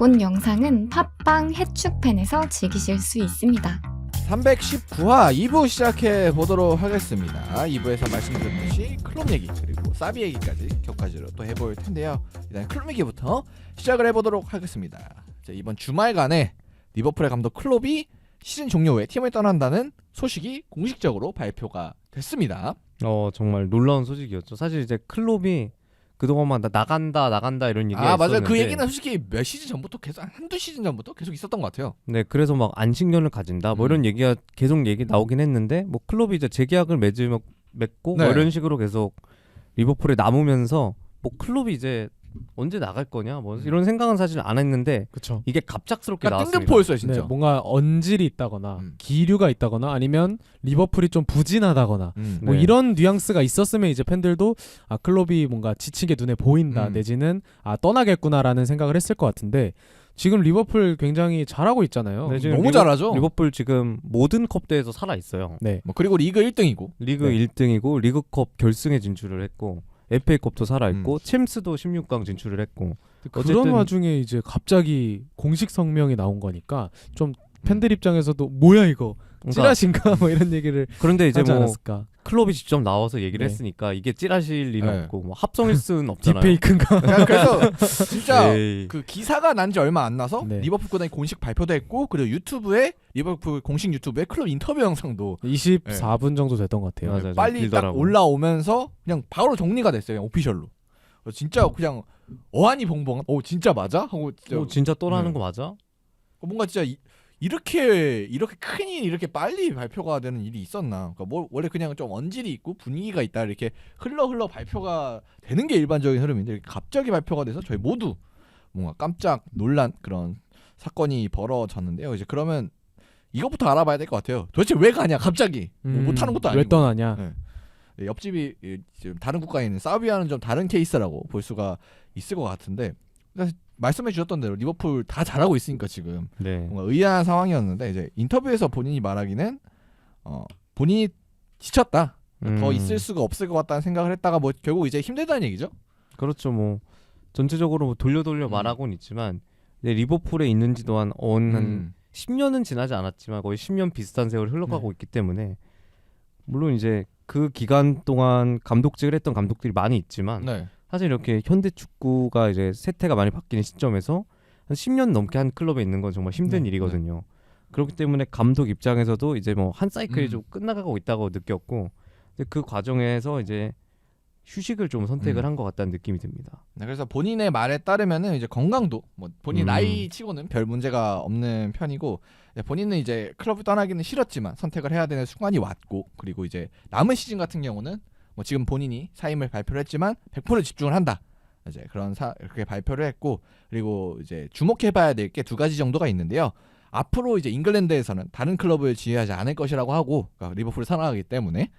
본 영상은 팟빵 해축팬에서 즐기실 수 있습니다. 319화 2부 시작해 보도록 하겠습니다. 2부에서 말씀드렸듯이 클럽 얘기 그리고 사비 얘기까지 격가지로 또 해볼 텐데요. 일단 클럽 얘기부터 시작을 해보도록 하겠습니다. 자, 이번 주말간에 리버풀의 감독 클롭이 시즌 종료 후에 팀을 떠난다는 소식이 공식적으로 발표가 됐습니다. 정말 놀라운 소식이었죠. 사실 이제 클롭이 그동안만 나간다 이런 얘기가 있었는데 맞아요. 그 얘기는 솔직히 몇 시즌 전부터 계속 한두 시즌 전부터 계속 있었던 것 같아요. 네, 그래서 막 안식년을 가진다 뭐 이런 얘기가 계속 나오긴 했는데 뭐 클롭이 이제 재계약을 맺고 네. 뭐 이런 식으로 계속 리버풀에 남으면서 뭐 클롭이 이제 언제 나갈 거냐 뭐 이런 생각은 사실 안 했는데 그쵸. 이게 갑작스럽게 그러니까 나왔습니다. 뜬금포였어요 진짜. 네, 뭔가 언질이 있다거나 기류가 있다거나 아니면 리버풀이 좀 부진하다거나 뭐 네. 이런 뉘앙스가 있었으면 이제 팬들도 클롭이 뭔가 지친 게 눈에 보인다 내지는 떠나겠구나라는 생각을 했을 것 같은데 지금 리버풀 굉장히 잘하고 있잖아요. 네, 지금 너무 잘하죠. 리버풀 지금 모든 컵 대회에서 살아 있어요. 네. 뭐 그리고 리그 1등이고 리그 네. 1등이고 리그컵 결승에 진출을 했고 FA컵도 살아있고 챔스도 16강 진출을 했고 그런 어쨌든 와중에 이제 갑자기 공식 성명이 나온 거니까 좀 팬들 입장에서도 뭐야 이거 찌라신가 뭐 이런 얘기를 그런데 이제 하지 뭐 않았을까. 클롭이 직접 나와서 얘기를 네. 했으니까 이게 찌라실 리는 네. 없고 뭐 합성일 수는 없잖아요. 딥페이크인가. 그래서 진짜 에이. 그 기사가 난 지 얼마 안 나서 네. 리버풀 구단이 공식 발표도 했고 그리고 유튜브에 리버풀 공식 유튜브에 클럽 인터뷰 영상도 24분 정도 됐던 것 같아요. 맞아요. 좀 빨리 딱 길더라고요. 올라오면서 그냥 바로 정리가 됐어요. 그냥 오피셜로. 진짜 그냥 어안이 벙벙. 진짜 맞아? 하고 진짜, 진짜 또라는 네. 거 맞아? 뭔가 진짜 이렇게 큰 일이 이렇게 빨리 발표가 되는 일이 있었나? 그러니까 뭐 원래 그냥 좀 언질이 있고 분위기가 있다 이렇게 흘러 발표가 되는 게 일반적인 흐름인데 이렇게 갑자기 발표가 돼서 저희 모두 뭔가 깜짝 놀란 그런 사건이 벌어졌는데요. 이제 그러면 이것부터 알아봐야 될 것 같아요. 도대체 왜 가냐? 갑자기 뭐 못하는 것도 아니고. 왜 떠나냐? 네. 옆집이 지금 다른 국가에 있는 사우디와는 좀 다른 케이스라고 볼 수가 있을 것 같은데 말씀해 주셨던 대로 리버풀 다 잘하고 있으니까 지금 네. 뭔가 의아한 상황이었는데 이제 인터뷰에서 본인이 말하기는 본인이 지쳤다. 더 있을 수가 없을 것 같다는 생각을 했다가 뭐 결국 이제 힘들다는 얘기죠. 그렇죠. 뭐 전체적으로 뭐 돌려 말하고는 있지만 이제 리버풀에 있는 지도 한 10년은 지나지 않았지만 거의 10년 비슷한 세월이 흘러가고 있기 때문에 물론 이제 그 기간 동안 감독직을 했던 감독들이 많이 있지만 네. 사실 이렇게 현대 축구가 이제 세태가 많이 바뀌는 시점에서 한 10년 넘게 한 클럽에 있는 건 정말 힘든 일이거든요. 그렇기 때문에 감독 입장에서도 이제 뭐 한 사이클이 좀 끝나가고 있다고 느꼈고 그 과정에서 이제 휴식을 좀 선택을 한 것 같다는 느낌이 듭니다. 네, 그래서 본인의 말에 따르면은 이제 건강도 뭐 본인 나이 치고는 별 문제가 없는 편이고 본인은 이제 클럽을 떠나기는 싫었지만 선택을 해야 되는 순간이 왔고 그리고 이제 남은 시즌 같은 경우는 뭐 지금 본인이 사임을 발표를 했지만 100% 집중을 한다. 이제 그렇게 발표를 했고 그리고 이제 주목해봐야 될 게 두 가지 정도가 있는데요. 앞으로 이제 잉글랜드에서는 다른 클럽을 지휘하지 않을 것이라고 하고 그러니까 리버풀을 사랑하기 때문에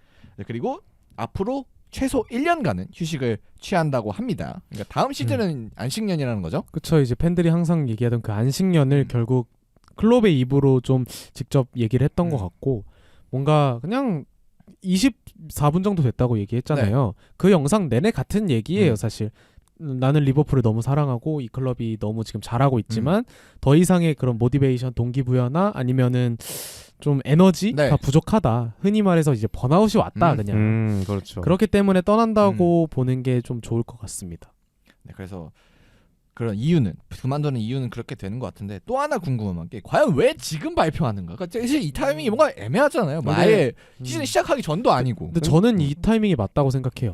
그리고 앞으로 최소 1년간은 휴식을 취한다고 합니다. 그러니까 다음 시즌은 안식년이라는 거죠. 그쵸. 이제 팬들이 항상 얘기하던 그 안식년을 결국 클롭의 입으로 좀 직접 얘기를 했던 것 같고 뭔가 그냥 24분 정도 됐다고 얘기했잖아요. 그 영상 내내 같은 얘기예요. 사실 나는 리버풀을 너무 사랑하고 이 클럽이 너무 지금 잘하고 있지만 더 이상의 그런 모티베이션 동기부여나 아니면은 좀 에너지가 부족하다. 흔히 말해서 이제 번아웃이 왔다 그냥. 그렇죠. 그렇기 때문에 떠난다고 보는 게 좀 좋을 것 같습니다. 네, 그래서 그런 이유는 그만두는 이유는 그렇게 되는 것 같은데 또 하나 궁금한 게 과연 왜 지금 발표하는가? 그러니까 사실 이 타이밍이 뭔가 애매하잖아요. 뭐 아예 시즌 시작하기 전도 아니고. 근데 저는 이 타이밍이 맞다고 생각해요.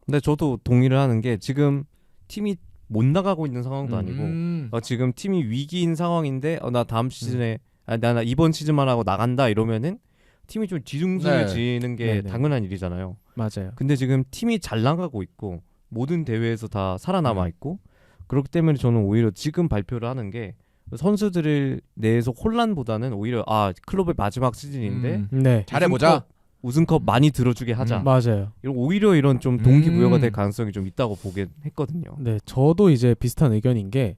근데 저도 동의를 하는 게 지금 팀이 못 나가고 있는 상황도 아니고 지금 팀이 위기인 상황인데 나 다음 시즌에 나 이번 시즌만 하고 나간다 이러면은 팀이 좀 뒤숭숭해지는 게 당연한 일이잖아요. 맞아요. 근데 지금 팀이 잘 나가고 있고 모든 대회에서 다 살아남아 있고 그렇기 때문에 저는 오히려 지금 발표를 하는 게 선수들 내에서 혼란보다는 오히려 클럽의 마지막 시즌인데 잘해보자. 우승컵 많이 들어주게 하자. 맞아요. 오히려 이런 좀 동기부여가 될 가능성이 좀 있다고 보긴 했거든요. 네, 저도 이제 비슷한 의견인 게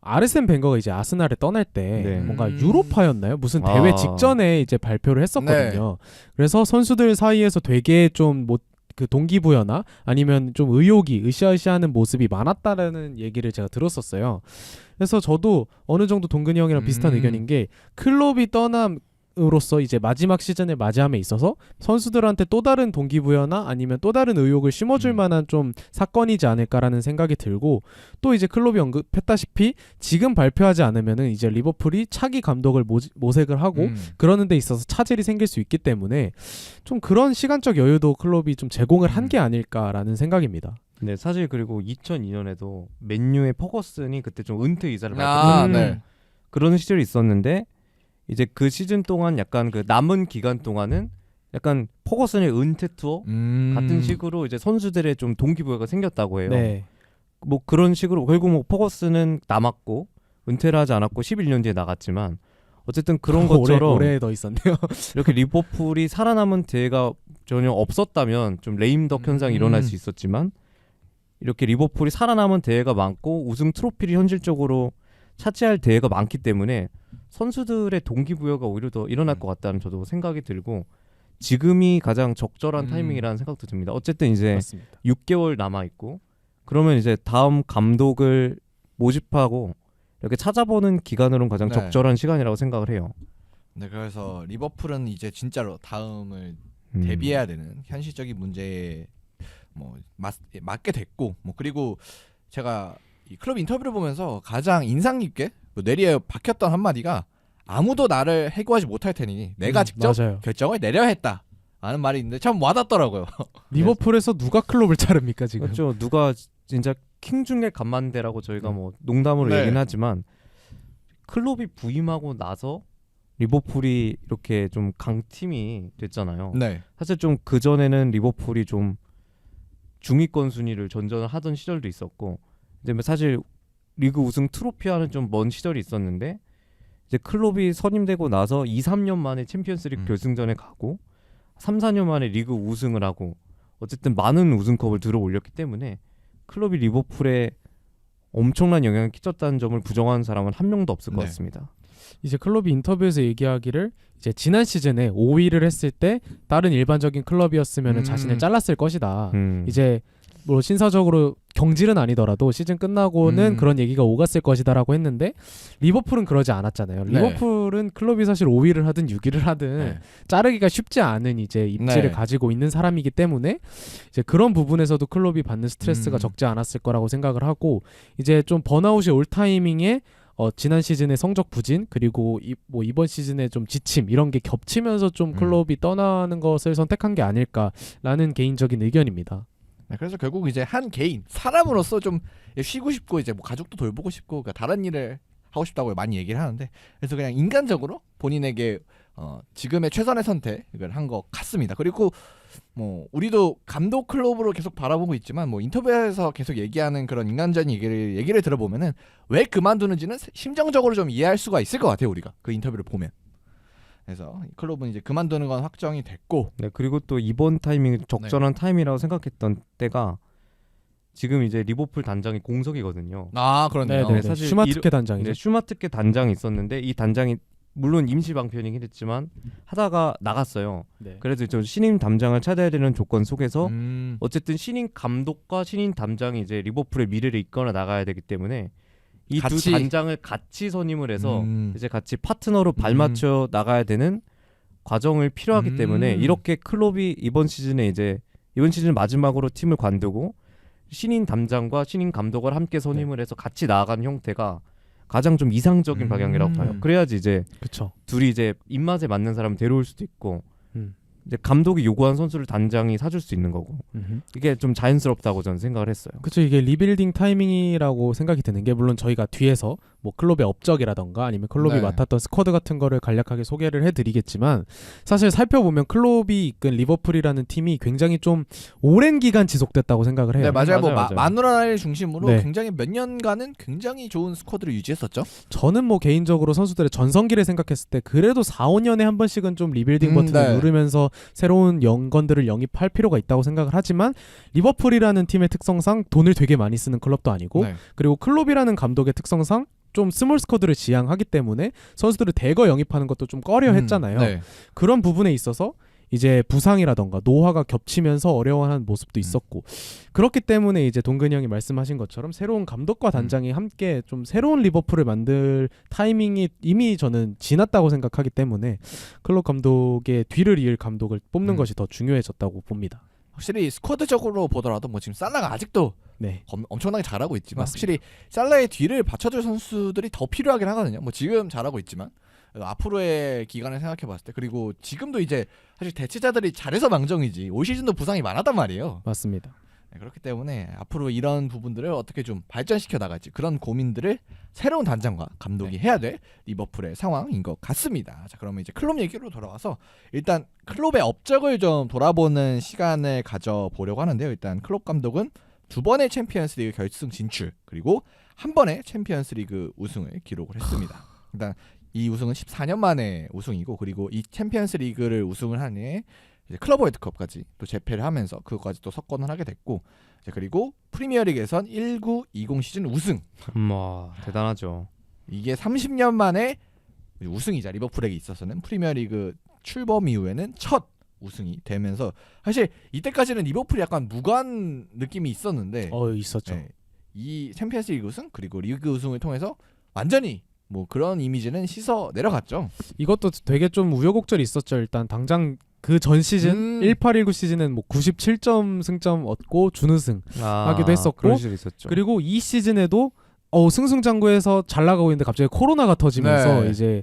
아르센 벵거가 이제 아스날을 떠날 때 뭔가 유로파였나요? 무슨 대회 직전에 이제 발표를 했었거든요. 그래서 선수들 사이에서 되게 좀 그 동기부여나 아니면 좀 의욕이 으쌰으쌰하는 모습이 많았다라는 얘기를 제가 들었었어요. 그래서 저도 어느 정도 동근이 형이랑 비슷한 의견인 게 클롭이 떠남으로써 이제 마지막 시즌을 맞이함에 있어서 선수들한테 또 다른 동기부여나 아니면 또 다른 의욕을 심어줄 만한 좀 사건이지 않을까라는 생각이 들고, 또 이제 클롭이 언급했다시피 지금 발표하지 않으면은 이제 리버풀이 차기 감독을 모색을 하고 그러는 데 있어서 차질이 생길 수 있기 때문에 좀 그런 시간적 여유도 클롭이 좀 제공을 한 게 아닐까라는 생각입니다. 네, 사실 그리고 2002년에도 맨유의 퍼거슨이 그때 좀 은퇴 이사를 아, 발표했거든요. 네. 그런 시절이 있었는데 이제 그 시즌 동안 약간 그 남은 기간 동안은 약간 퍼거슨의 은퇴 투어 같은 식으로 이제 선수들의 좀 동기부여가 생겼다고 해요. 네. 뭐 그런 식으로 결국 뭐 퍼거슨은 남았고 은퇴를 하지 않았고 11년 뒤에 나갔지만 어쨌든 그런 것처럼 올해 더 있었네요. 이렇게 리버풀이 살아남은 대회가 전혀 없었다면 좀 레임덕 현상이 일어날 수 있었지만 이렇게 리버풀이 살아남은 대회가 많고 우승 트로피를 현실적으로 차지할 대회가 많기 때문에 선수들의 동기부여가 오히려 더 일어날 것 같다는 저도 생각이 들고 지금이 가장 적절한 타이밍이라는 생각도 듭니다. 어쨌든 이제 맞습니다. 6개월 남아있고 그러면 이제 다음 감독을 모집하고 이렇게 찾아보는 기간으로는 가장 네. 적절한 시간이라고 생각을 해요. 네, 그래서 리버풀은 이제 진짜로 다음을 대비해야 되는 현실적인 문제에 뭐 맞게 됐고, 뭐 그리고 제가 이 클럽 인터뷰를 보면서 가장 인상 깊게 뭐 뇌리에 박혔던 한마디가 아무도 나를 해고하지 못할 테니 내가 직접 맞아요. 결정을 내려야 했다 라는 말이 있는데 참 와닿더라고요. 리버풀에서 누가 클롭을 자릅니까 지금? 그렇죠. 누가 진짜 킹 중에 간만대라고 저희가 뭐 농담으로 네. 얘기는 하지만 클롭이 부임하고 나서 리버풀이 이렇게 좀 강팀이 됐잖아요. 네. 사실 좀 그전에는 리버풀이 좀 중위권 순위를 전전을 하던 시절도 있었고 이제 뭐 사실 리그 우승 트로피와는 좀 먼 시절이 있었는데 이제 클롭이 선임되고 나서 2, 3년 만에 챔피언스리그 결승전에 가고 3, 4년 만에 리그 우승을 하고 어쨌든 많은 우승컵을 들어 올렸기 때문에 클롭이 리버풀에 엄청난 영향을 끼쳤다는 점을 부정하는 사람은 한 명도 없을 것 네. 같습니다. 이제 클럽이 인터뷰에서 얘기하기를 이제 지난 시즌에 5위를 했을 때 다른 일반적인 클럽이었으면 자신을 잘랐을 것이다. 이제 뭐 신사적으로 경질은 아니더라도 시즌 끝나고는 그런 얘기가 오갔을 것이다라고 했는데 리버풀은 그러지 않았잖아요. 네. 리버풀은 클럽이 사실 5위를 하든 6위를 하든 네. 자르기가 쉽지 않은 이제 입지를 네. 가지고 있는 사람이기 때문에 이제 그런 부분에서도 클럽이 받는 스트레스가 적지 않았을 거라고 생각을 하고 이제 좀 번아웃이 올 타이밍에 지난 시즌의 성적 부진 그리고 이번 시즌의 좀 지침 이런 게 겹치면서 좀 클럽이 떠나는 것을 선택한 게 아닐까라는 개인적인 의견입니다. 네, 그래서 결국 이제 한 개인 사람으로서 좀 쉬고 싶고 이제 뭐 가족도 돌보고 싶고 그러니까 다른 일을 하고 싶다고 많이 얘기를 하는데 그래서 그냥 인간적으로 본인에게 지금의 최선의 선택을 한 것 같습니다. 그리고 뭐 우리도 감독 클럽으로 계속 바라보고 있지만 뭐 인터뷰에서 계속 얘기하는 그런 인간적인 얘기를 들어보면은 왜 그만두는지는 심정적으로 좀 이해할 수가 있을 것 같아요. 우리가 그 인터뷰를 보면. 그래서 클럽은 이제 그만두는 건 확정이 됐고 네, 그리고 또 이번 타이밍이 적절한 타임이라고 생각했던 때가 지금 이제 리버풀 단장이 공석이거든요. 아 그렇네요. 네네. 사실 슈마트케 단장이죠. 네, 슈마트케 단장이 있었는데 이 단장이 물론 임시 방편이긴 했지만 하다가 나갔어요. 네. 그래서 좀 신임 담장을 찾아야 되는 조건 속에서 음. 어쨌든 신임 감독과 신임 담장이 이제 리버풀의 미래를 이끌어 나가야 되기 때문에 이 두 같이. 단장을 같이 선임을 해서 음. 이제 같이 파트너로 발맞춰 나가야 되는 과정을 필요하기 때문에 이렇게 클롭이 이번 시즌 마지막으로 팀을 관두고 신인 담장과 신인 감독을 함께 선임을 해서 같이 나아가는 형태가 가장 좀 이상적인 방향이라고 봐요. 그래야지 이제 그렇죠. 둘이 이제 입맛에 맞는 사람 데려올 수도 있고 음. 이제 감독이 요구한 선수를 단장이 사줄 수 있는 거고 이게 좀 자연스럽다고 저는 생각을 했어요. 그렇죠. 이게 리빌딩 타이밍이라고 생각이 드는 게 물론 저희가 뒤에서 뭐 클럽의 업적이라던가 아니면 클럽이 네. 맡았던 스쿼드 같은 거를 간략하게 소개를 해드리겠지만 사실 살펴보면 클럽이 이끈 리버풀이라는 팀이 굉장히 좀 오랜 기간 지속됐다고 생각을 해요. 네 맞아요. 뭐 맞아요. 마누라를 중심으로 네. 굉장히 몇 년간은 굉장히 좋은 스쿼드를 유지했었죠. 저는 뭐 개인적으로 선수들의 전성기를 생각했을 때 그래도 4, 5년에 한 번씩은 좀 리빌딩 버튼을 네. 누르면서 새로운 영건들을 영입할 필요가 있다고 생각을 하지만 리버풀이라는 팀의 특성상 돈을 되게 많이 쓰는 클럽도 아니고 네. 그리고 클롭이라는 감독의 특성상 좀 스몰 스쿼드를 지향하기 때문에 선수들을 대거 영입하는 것도 좀 꺼려 했잖아요. 네. 그런 부분에 있어서 이제 부상이라던가 노화가 겹치면서 어려워하는 모습도 있었고 그렇기 때문에 이제 동근이 형이 말씀하신 것처럼 새로운 감독과 단장이 함께 좀 새로운 리버풀을 만들 타이밍이 이미 저는 지났다고 생각하기 때문에 클롭 감독의 뒤를 이을 감독을 뽑는 것이 더 중요해졌다고 봅니다. 확실히 스쿼드적으로 보더라도 뭐 지금 살라가 아직도 네. 엄청나게 잘하고 있지만 맞습니다. 확실히 살라의 뒤를 받쳐줄 선수들이 더 필요하긴 하거든요. 뭐 지금 잘하고 있지만 앞으로의 기간을 생각해봤을 때 그리고 지금도 이제 사실 대체자들이 잘해서 망정이지 올 시즌도 부상이 많았단 말이에요. 맞습니다. 네, 그렇기 때문에 앞으로 이런 부분들을 어떻게 좀 발전시켜 나갈지 그런 고민들을 새로운 단장과 감독이 해야 될 리버풀의 상황인 것 같습니다. 자, 그러면 이제 클롭 얘기로 돌아와서 일단 클롭의 업적을 좀 돌아보는 시간을 가져보려고 하는데요. 일단 클롭 감독은 2번의 챔피언스리그 결승 진출 그리고 1번의 챔피언스리그 우승을 기록을 했습니다. 일단 이 우승은 14년 만에 우승이고 그리고 이 챔피언스리그를 우승을 한 해에 이제 클럽 월드컵까지 또 재패를 하면서 그것까지 또 석권을 하게 됐고 이제 그리고 프리미어리그에선 19-20 시즌 우승. 와 대단하죠. 이게 30년 만에 우승이자 리버풀에게 있어서는 프리미어리그 출범 이후에는 첫 우승이 되면서 사실 이때까지는 리버풀이 약간 무관 느낌이 있었는데 있었죠. 네, 이 챔피언스리그 우승 그리고 리그 우승을 통해서 완전히 뭐 그런 이미지는 씻어 내려갔죠. 이것도 되게 좀 우여곡절이 있었죠. 일단 당장 그 전 시즌 18-19 시즌은 뭐 97점 승점 얻고 준우승 하기도 했었고 그런 시절 있었죠. 그리고 이 시즌에도 승승장구해서 잘 나가고 있는데 갑자기 코로나가 터지면서 네. 이제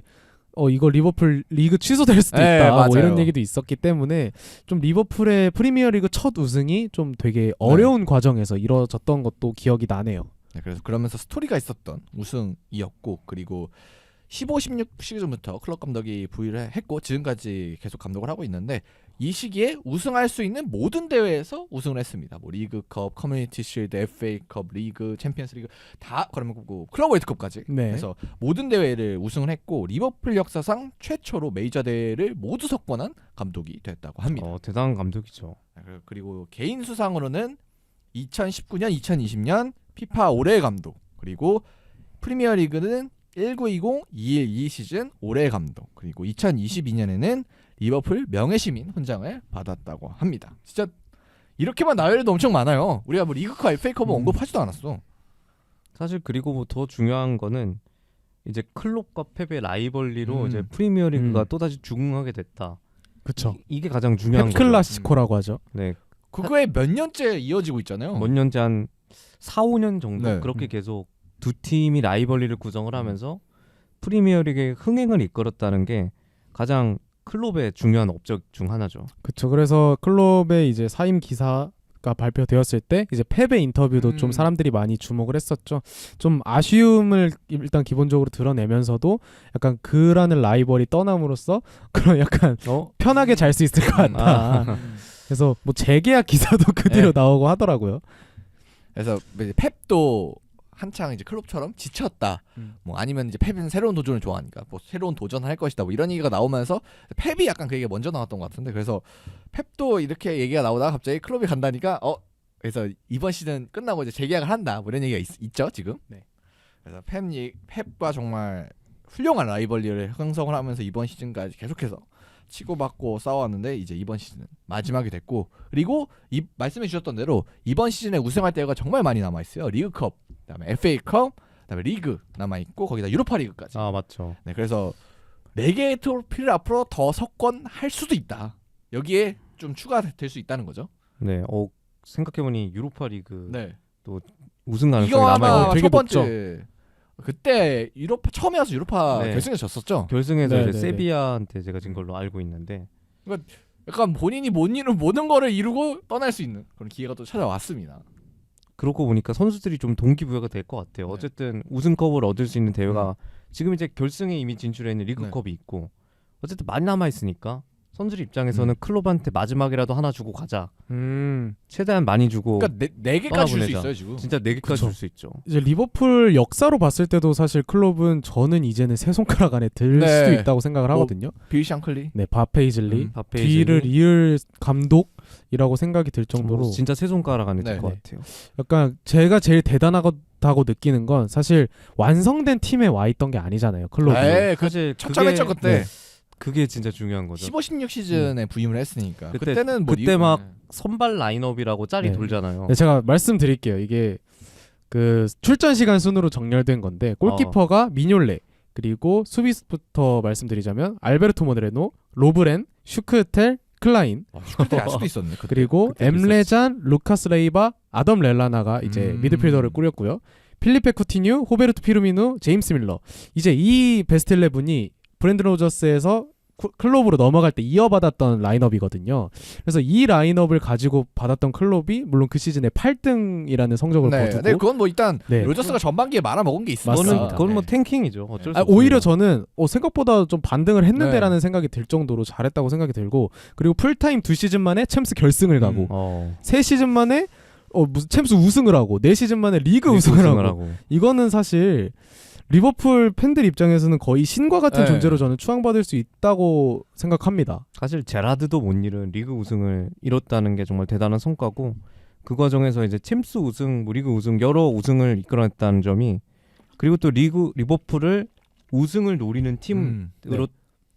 이거 리버풀 리그 취소될 수도 네, 있다 뭐 맞아요. 이런 얘기도 있었기 때문에 좀 리버풀의 프리미어리그 첫 우승이 좀 되게 어려운 과정에서 이뤄졌던 것도 기억이 나네요. 네, 그래서 그러면서 스토리가 있었던 우승이었고 그리고 15-16 시즌부터 클럽 감독이 부임을 했고 지금까지 계속 감독을 하고 있는데 이 시기에 우승할 수 있는 모든 대회에서 우승을 했습니다. 뭐 리그컵, 커뮤니티 쉴드, FA컵, 리그, 챔피언스리그 다 그러면 뭐 클럽 월드컵까지 네. 그래서 모든 대회를 우승을 했고 리버풀 역사상 최초로 메이저 대회를 모두 석권한 감독이 됐다고 합니다. 대단한 감독이죠. 그리고 개인 수상으로는 2019년, 2020년 피파 올해의 감독 그리고 프리미어리그는 19-20, 21-22 시즌 올해의 감독 그리고 2022년에는 리버풀 명예시민 훈장을 받았다고 합니다. 진짜 이렇게만 나열해도 엄청 많아요. 우리가 뭐 리그컵, FA컵은 언급하지도 않았어. 사실 그리고 뭐 더 중요한 거는 이제 클롭과 펩의 라이벌리로 이제 음. 프리미어리그가 또다시 중흥하게 됐다. 그쵸. 이게 가장 중요한 거죠. 펩클라시코라고 하죠. 네, 그거에 몇 년째 이어지고 있잖아요. 몇 년째 한 4-5년 정도 네. 그렇게 계속 두 팀이 라이벌리를 구성을 하면서 프리미어리그의 흥행을 이끌었다는 게 가장 클롭의 중요한 업적 중 하나죠. 그쵸. 그래서 클럽의 이제 사임 기사가 발표되었을 때 이제 펩의 인터뷰도 좀 사람들이 많이 주목을 했었죠. 좀 아쉬움을 일단 기본적으로 드러내면서도 약간 그라는 라이벌이 떠남으로써 그런 약간 편하게 잘 수 있을 것 같다. 그래서 뭐 재계약 기사도 그 뒤로 나오고 하더라고요. 그래서 이제 펩도 한창 이제 클롭처럼 지쳤다. 뭐 아니면 이제 펩은 새로운 도전을 좋아하니까 뭐 새로운 도전을 할 것이다. 뭐 이런 얘기가 나오면서 펩이 약간 그 얘기가 먼저 나왔던 것 같은데 그래서 펩도 이렇게 얘기가 나오다가 갑자기 클롭이 간다니까 그래서 이번 시즌 끝나고 이제 재계약을 한다. 뭐 이런 얘기가 있죠 지금. 네. 그래서 펩과 정말 훌륭한 라이벌리를 형성을 하면서 이번 시즌까지 계속해서 치고받고 싸워왔는데 이제 이번 시즌은 마지막이 됐고 그리고 말씀해 주셨던 대로 이번 시즌에 우승할 때가 정말 많이 남아 있어요. 리그컵, 그다음에 FA컵, 그다음에 리그 남아 있고 거기다 유로파 리그까지. 맞죠. 네, 그래서 4개의 트로피를 앞으로 더 석권할 수도 있다. 여기에 좀 추가될 수 있다는 거죠. 네, 생각해보니 유로파 리그 네. 또 우승 가능성이 이거 아마 남아있는 되게 첫 번째 그때 유로파 처음에 와서 유로파 네. 결승에 졌었죠. 결승에서 네, 이제 네, 네. 세비야한테 제가 진 걸로 알고 있는데 약간 본인이 못 이룬 모든 거를 이루고 떠날 수 있는 그런 기회가 또 찾아왔습니다. 그러고 보니까 선수들이 좀 동기부여가 될 것 같아요. 네. 어쨌든 우승컵을 얻을 수 있는 대회가 지금 이제 결승에 이미 진출해 있는 리그컵이 있고 어쨌든 많이 남아 있으니까 선수들 입장에서는 클롭한테 마지막이라도 하나 주고 가자. 최대한 많이 주고 그러니까 4개까지 줄 수 떠나보내자. 있어요 지금. 진짜 4개까지 그쵸. 줄 수 있죠. 이제 리버풀 역사로 봤을 때도 사실 클럽은 저는 이제는 세 손가락 안에 들 네. 수도 있다고 생각을 하거든요. 빌 샹클리. 네, 바페이즐리 바페이즐리. 뒤를 이을 감독이라고 생각이 들 정도로 진짜 세 손가락 안에 네. 들 것 같아요. 약간 제가 제일 대단하다고 느끼는 건 사실 완성된 팀에 와 있던 게 아니잖아요. 클럽이. 네, 그 사실 첫 점했죠 그게 그때. 그게 진짜 중요한 거죠. 15, 16 시즌에 부임을 했으니까 그때- 그때는 뭐 그때 막 선발 라인업이라고 짤이 네. 돌잖아요. 네, 제가 말씀드릴게요. 이게 그 출전 시간 순으로 정렬된 건데 골키퍼가 미뇰레, 그리고 수비수부터 말씀드리자면 알베르토 모데레노, 로브렌, 슈크텔, 클라인, 그때 아직도 있었네. 그때. 그리고 그때도 엠레잔, 루카스 레이바, 아덤 렐라나가 이제 미드필더를 꾸렸고요. 필리페 쿠티뉴, 호베르토 피르미누, 제임스 밀러. 이제 이 베스트 11이 브랜든 로저스에서 클롭으로 넘어갈 때 이어받았던 라인업이거든요. 그래서 이 라인업을 가지고 받았던 클롭이 물론 그 시즌에 8등이라는 성적을 네, 거두고 네, 그건 뭐 일단 네. 로저스가 전반기에 말아먹은 게 있으니까. 맞습니다. 그건 뭐 네. 탱킹이죠. 어쩔 수 아, 없어요. 오히려 저는 생각보다 좀 반등을 했는데라는 네. 생각이 들 정도로 잘했다고 생각이 들고, 그리고 풀타임 2시즌 만에 챔스 결승을 가고 3시즌 만에 무슨 챔스 우승을 하고 4시즌 만에 리그 우승을 하고 이거는 사실 리버풀 팬들 입장에서는 거의 신과 같은 네. 존재로 저는 추앙받을 수 있다고 생각합니다. 사실 제라드도 못 이룬 리그 우승을 이뤘다는 게 정말 대단한 성과고, 그 과정에서 이제 챔스 우승, 뭐 리그 우승 여러 우승을 이끌어냈다는 점이, 그리고 또 리버풀을 우승을 노리는 팀으로 네.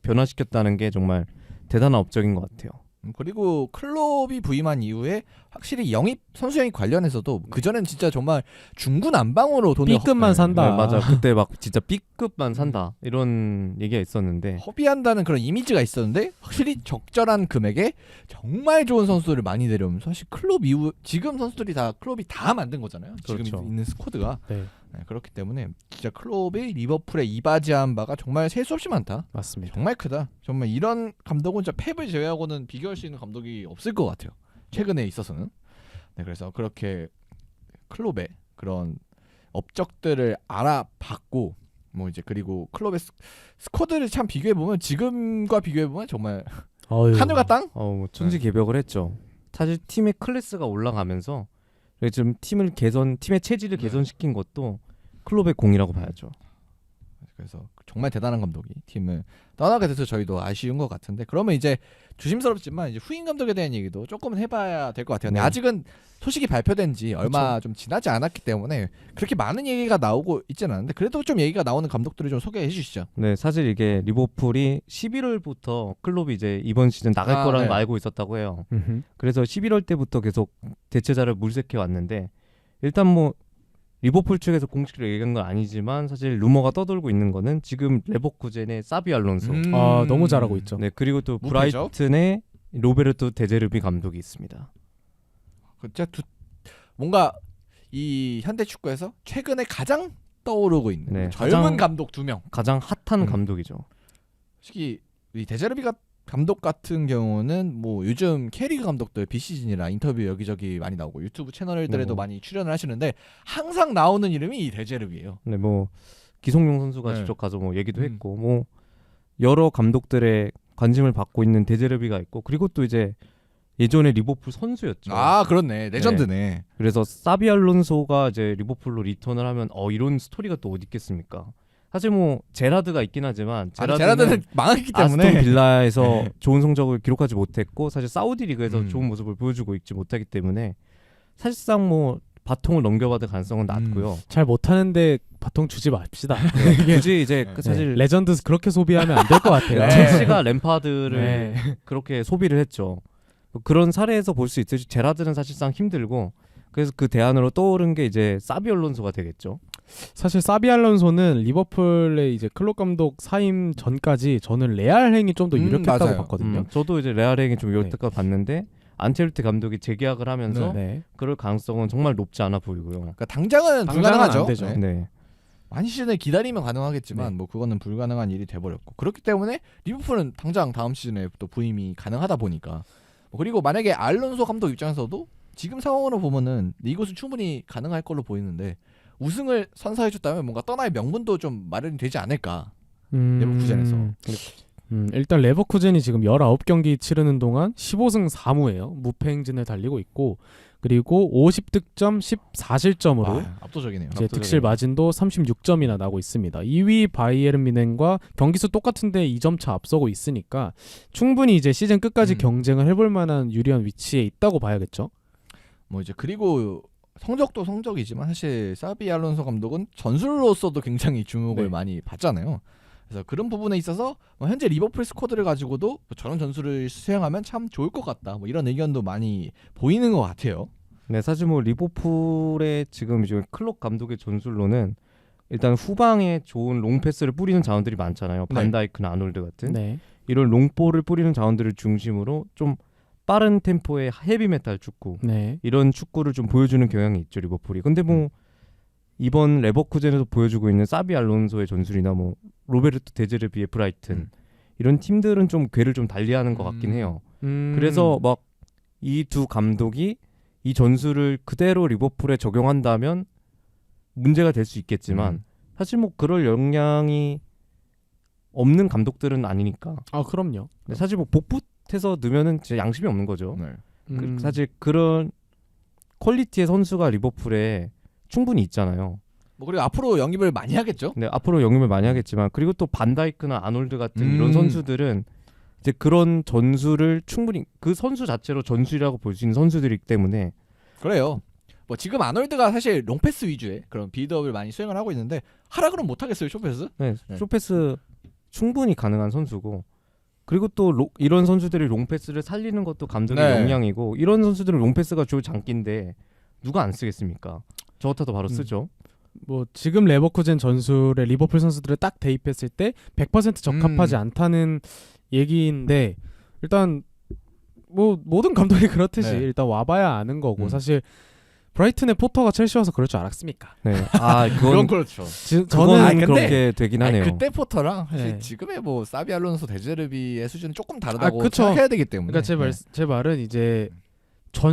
변화시켰다는 게 정말 대단한 업적인 것 같아요. 그리고 클롭이 부임한 이후에 확실히 선수 영입 관련해서도 그 전엔 진짜 정말 중구난방으로 돈을 B급만 산다. 네, 맞아. 그때 막 진짜 B급만 산다 이런 얘기가 있었는데, 허비한다는 그런 이미지가 있었는데 확실히 적절한 금액에 정말 좋은 선수들을 많이 내려오면 사실 클롭 이후 지금 선수들이 다 클롭이 다 만든 거잖아요. 그렇죠. 지금 있는 스쿼드가. 네, 네, 그렇기 때문에 진짜 클롭이 리버풀에 이바지한 바가 정말 셀 수 없이 많다. 맞습니다. 정말 크다. 정말 이런 감독은 진짜 펩을 제외하고는 비교할 수 있는 감독이 없을 것 같아요. 최근에 있어서는. 네, 그래서 그렇게 클롭의 그런 업적들을 알아봤고, 뭐 이제 그리고 클롭의 스쿼드를 참 비교해 보면 지금과 비교해 보면 정말 하늘과 땅. 뭐 천지개벽을 했죠. 사실 팀의 클래스가 올라가면서 좀 팀의 체질을 네. 개선시킨 것도 클롭의 공이라고 봐야죠. 그래서 정말 대단한 감독이 팀을 떠나게 돼서 저희도 아쉬운 것 같은데, 그러면 이제 조심스럽지만 이제 후임 감독에 대한 얘기도 조금은 해봐야 될 것 같아요. 근데 네. 아직은 소식이 발표된 지 얼마 좀 지나지 않았기 때문에 그렇게 많은 얘기가 나오고 있지는 않은데, 그래도 좀 얘기가 나오는 감독들을 좀 소개해 주시죠. 네, 사실 이게 리버풀이 11월부터 클롭이 이제 이번 시즌 나갈 거라는 네. 거 알고 있었다고 해요. 그래서 11월 때부터 계속 대체자를 물색해 왔는데, 일단 뭐 리버풀 측에서 공식으로 얘기한 건 아니지만 사실 루머가 떠돌고 있는 거는 지금 레버쿠젠의 사비 알론소, 너무 잘하고 있죠. 네, 그리고 또 무패죠? 브라이튼의 로베르토 데제르비 감독이 있습니다. 진짜 뭔가 이 현대 축구에서 최근에 가장 떠오르고 있는 네, 젊은 가장- 감독 2명. 가장 핫한 감독이죠. 솔직히 이 데제르비 감독 같은 경우는 뭐 요즘 K리그 감독들 비시즌이라 인터뷰 여기저기 많이 나오고 유튜브 채널들에도 네. 많이 출연을 하시는데 항상 나오는 이름이 이 데제르비예요. 네, 뭐 기성용 선수가 네. 직접 가서 뭐 얘기도 했고, 뭐 여러 감독들의 관심을 받고 있는 데제르비가 있고, 그리고 또 이제 예전에 리버풀 선수였죠. 아, 그렇네. 레전드네. 그래서 사비 알론소가 이제 리버풀로 리턴을 하면 이런 스토리가 또 어디 있겠습니까? 사실 뭐 제라드가 있긴 하지만 제라드는 망했기 아스톤 때문에 빌라에서 네. 좋은 성적을 기록하지 못했고, 사실 사우디 리그에서 음. 좋은 모습을 보여주고 있지 못하기 때문에 사실상 뭐 바통을 넘겨받을 가능성은 낮고요. 잘 못하는데 바통 주지 맙시다. 굳이 이제 네. 그 사실 레전드 그렇게 소비하면 안 될 것 같아요. 네. 첼시가 램파드를 네. 그렇게 소비를 했죠. 그런 사례에서 볼 수 있듯이 제라드는 사실상 힘들고, 그래서 그 대안으로 떠오른 게 이제 사비 알론소가 되겠죠. 사실 사비 알론소는 리버풀의 이제 클롭 감독 사임 전까지 저는 레알 행이 좀 더 유력했다고 맞아요. 봤거든요. 저도 이제 레알행이 좀 네. 요때까지 봤는데 안첼로티 감독이 재계약을 하면서 네. 그럴 가능성은 정말 높지 않아 보이고요. 그러니까 당장은 당장은 불가능하죠. 안 되죠. 네. 네. 한 시즌을 기다리면 가능하겠지만 네. 뭐 그거는 불가능한 일이 돼버렸고, 그렇기 때문에 리버풀은 당장 다음 시즌에 또 부임이 가능하다 보니까 그리고 만약에 알론소 감독 입장에서도 지금 상황으로 보면은 이곳은 충분히 가능할 걸로 보이는데 우승을 선사해줬다면 뭔가 떠날 명분도 좀 마련이 되지 않을까. 레버쿠젠에서. 일단 레버쿠젠이 지금 19경기 치르는 동안 15승 4무예요. 무패 행진을 달리고 있고, 그리고 50득점 14실점으로 압도적이네요. 이제 득실 마진도 36점이나 나고 있습니다. 2위 바이에른 미넨과 경기수 똑같은데 2점 차 앞서고 있으니까 충분히 이제 시즌 끝까지 경쟁을 해볼 만한 유리한 위치에 있다고 봐야겠죠. 뭐 이제 그리고 성적도 성적이지만 사실 사비 알론소 감독은 전술로서도 굉장히 주목을 네. 많이 받잖아요. 그래서 그런 부분에 있어서 현재 리버풀 스쿼드를 가지고도 뭐 저런 전술을 수행하면 참 좋을 것 같다. 뭐 이런 의견도 많이 보이는 것 같아요. 네, 사실 뭐 리버풀의 지금 이제 클롭 감독의 전술로는 일단 후방에 좋은 롱 패스를 뿌리는 자원들이 많잖아요. 네. 반다이크나 아놀드 같은 네. 이런 롱볼을 뿌리는 자원들을 중심으로 좀 빠른 템포의 헤비메탈 축구 네. 이런 축구를 좀 보여주는 경향이 있죠 리버풀이. 근데 뭐 이번 레버쿠젠에서 보여주고 있는 사비 알론소의 전술이나 뭐 로베르토 데제르비의 브라이튼 이런 팀들은 좀 궤를 좀 달리하는 것 같긴 해요. 그래서 막 이 두 감독이 이 전술을 그대로 리버풀에 적용한다면 문제가 될 수 있겠지만 사실 뭐 그럴 역량이 없는 감독들은 아니니까. 아 그럼요. 근데 사실 뭐 복붙해서 넣으면은 진짜 양심이 없는 거죠. 네. 사실 그런 퀄리티의 선수가 리버풀에 충분히 있잖아요. 뭐 그리고 앞으로 영입을 많이 하겠죠. 네, 앞으로 영입을 많이 하겠지만 그리고 또 반다이크나 아놀드 같은 이런 선수들은 이제 그런 전술을 충분히 그 선수 자체로 전술이라고 볼 수 있는 선수들이기 때문에 그래요. 뭐 지금 아놀드가 사실 롱패스 위주의 그런 빌드업을 많이 수행을 하고 있는데 하라 그러면 못 하겠어요, 쇼패스? 네, 네. 쇼패스 충분히 가능한 선수고 그리고 또 이런 선수들이 롱패스를 살리는 것도 감독의 네. 역량이고 이런 선수들은 롱패스가 주 장기인데 누가 안 쓰겠습니까? 저 같아도 바로 쓰죠. 뭐 지금 레버쿠젠 전술에 리버풀 선수들을 딱 대입했을 때 100% 적합하지 않다는 얘기인데 일단 뭐 모든 감독이 그렇듯이 네. 일단 와봐야 아는 거고 사실 브라이튼의 포터가 첼시 와서 그럴 줄 알았습니까? 네, 아 그건 그건 그렇죠. 저는 아니, 근데- 그렇게 되긴 하네요. 그때 포터랑 사실 네. 지금의 뭐 사비 알론소 데제르비의 수준은 조금 다르다고 그쵸. 생각해야 되기 때문에. 그러니까 제 말은 이제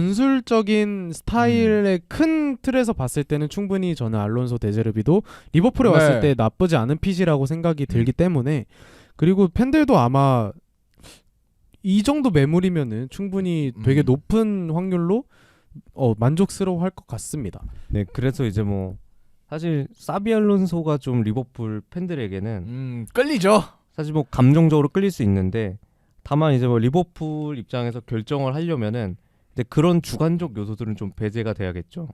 전술적인 스타일의 큰 틀에서 봤을 때는 충분히 저는 알론소 데제르비도 리버풀에 네. 왔을 때 나쁘지 않은 핏이라고 생각이 들기 때문에 그리고 팬들도 아마 이 정도 매물이면은 충분히 되게 높은 확률로 만족스러워할 것 같습니다. 네, 그래서 이제 뭐 사실 사비 알론소가 좀 리버풀 팬들에게는 끌리죠. 사실 뭐 감정적으로 끌릴 수 있는데 다만 이제 뭐 리버풀 입장에서 결정을 하려면은 근데 그런 주관적 요소들은 좀 배제가 돼야겠죠.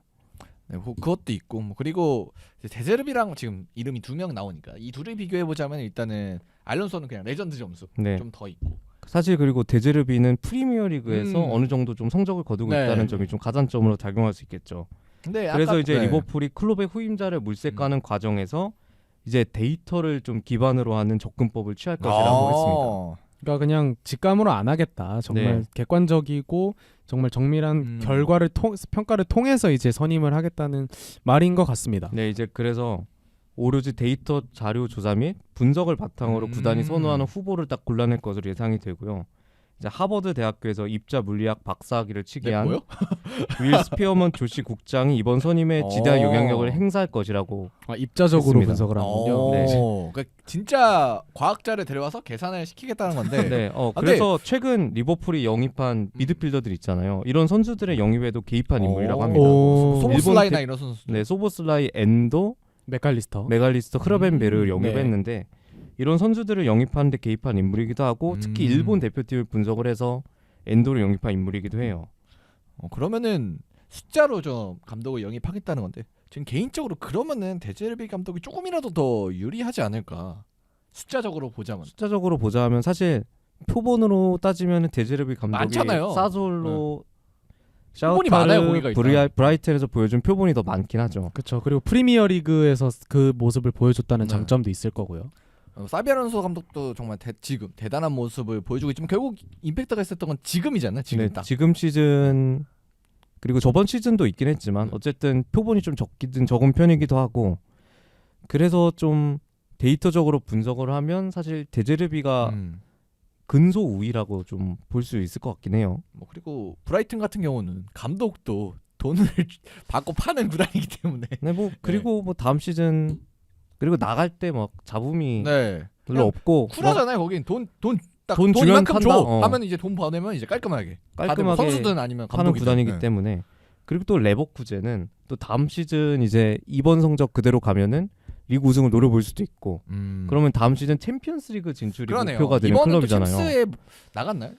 네, 뭐 그것도 있고 뭐 그리고 이제 데제르비랑 지금 이름이 두 명 나오니까 이 둘을 비교해 보자면 일단은 알론소는 그냥 레전드 점수 네. 좀 더 있고. 사실 그리고 데제르비는 프리미어리그에서 어느 정도 좀 성적을 거두고 네. 있다는 점이 좀 가산점으로 작용할 수 있겠죠. 근데 그래서 아까- 이제 네. 리버풀이 클롭의 후임자를 물색하는 과정에서 이제 데이터를 좀 기반으로 하는 접근법을 취할 것이라고 했습니다. 그러니까 그냥 직감으로 안 하겠다. 정말 네. 객관적이고 정말 정밀한 결과를 평가를 통해서 이제 선임을 하겠다는 말인 것 같습니다. 네, 이제 그래서 오로지 데이터 자료 조사 및 분석을 바탕으로 구단이 선호하는 후보를 딱 골라낼 것으로 예상이 되고요. 이제 하버드 대학교에서 입자 물리학 박사학위를 치게한 뭐요? 윌 스피어먼 조시 국장이 이번 선임에 지대한 영향력을 행사할 것이라고 입자적으로 했습니다. 분석을 하는군요. 네. 그러니까 진짜 과학자를 데려와서 계산을 시키겠다는 건데. 네, 근데- 그래서 최근 리버풀이 영입한 미드필더들 있잖아요. 이런 선수들의 영입에도 개입한 인물이라고 합니다. 오. 소보슬라이나 일본 이런 선수. 네, 소보슬라이, 엔도, 메갈리스터. 메갈리스터, 크라벤베르를 네. 영입했는데 이런 선수들을 영입하는데 개입한 인물이기도 하고 특히 일본 대표팀을 분석을 해서 엔도를 영입한 인물이기도 해요. 그러면은 숫자로 좀 감독을 영입하겠다는 건데 지금 개인적으로 그러면은 데제르비 감독이 조금이라도 더 유리하지 않을까? 숫자적으로 보자면. 숫자적으로 보자면 사실 표본으로 따지면 데제르비 감독이 많잖아요. 사솔로 표본이 많아요, 거기가 일단. 브라이튼에서 보여준 표본이 더 많긴 하죠. 그렇죠. 그리고 프리미어리그에서 그 모습을 보여줬다는 네. 장점도 있을 거고요. 사비 알론소 감독도 정말 지금 대단한 모습을 보여주고 있지만 결국 임팩트가 있었던 건 지금이잖아요. 지금 네, 딱. 지금 시즌 그리고 저번 시즌도 있긴 했지만 어쨌든 표본이 좀 적은 편이기도 하고 그래서 좀 데이터적으로 분석을 하면 사실 데제르비가 근소 우위라고 좀 볼 수 있을 것 같긴 해요. 뭐 그리고 브라이튼 같은 경우는 감독도 돈을 받고 파는 구단이기 때문에. 네, 뭐 그리고 뭐 다음 시즌 그리고 나갈 때 막 잡음이 네. 별로 없고 쿨하잖아요. 거긴 돈 돈 주면 이만큼 판다? 줘. 어. 하면 이제 돈 받으면 이제 깔끔하게. 깔끔하게 선수든 아니면 하는 감독이든. 구단이기 네. 때문에 그리고 또 레버쿠젠은 또 다음 시즌 이제 이번 성적 그대로 가면은 리그 우승을 노려볼 수도 있고 그러면 다음 시즌 챔피언스리그 진출이 그러네요. 목표가 되는 이번은 클럽이잖아요. 또 챔스에 나갔나요?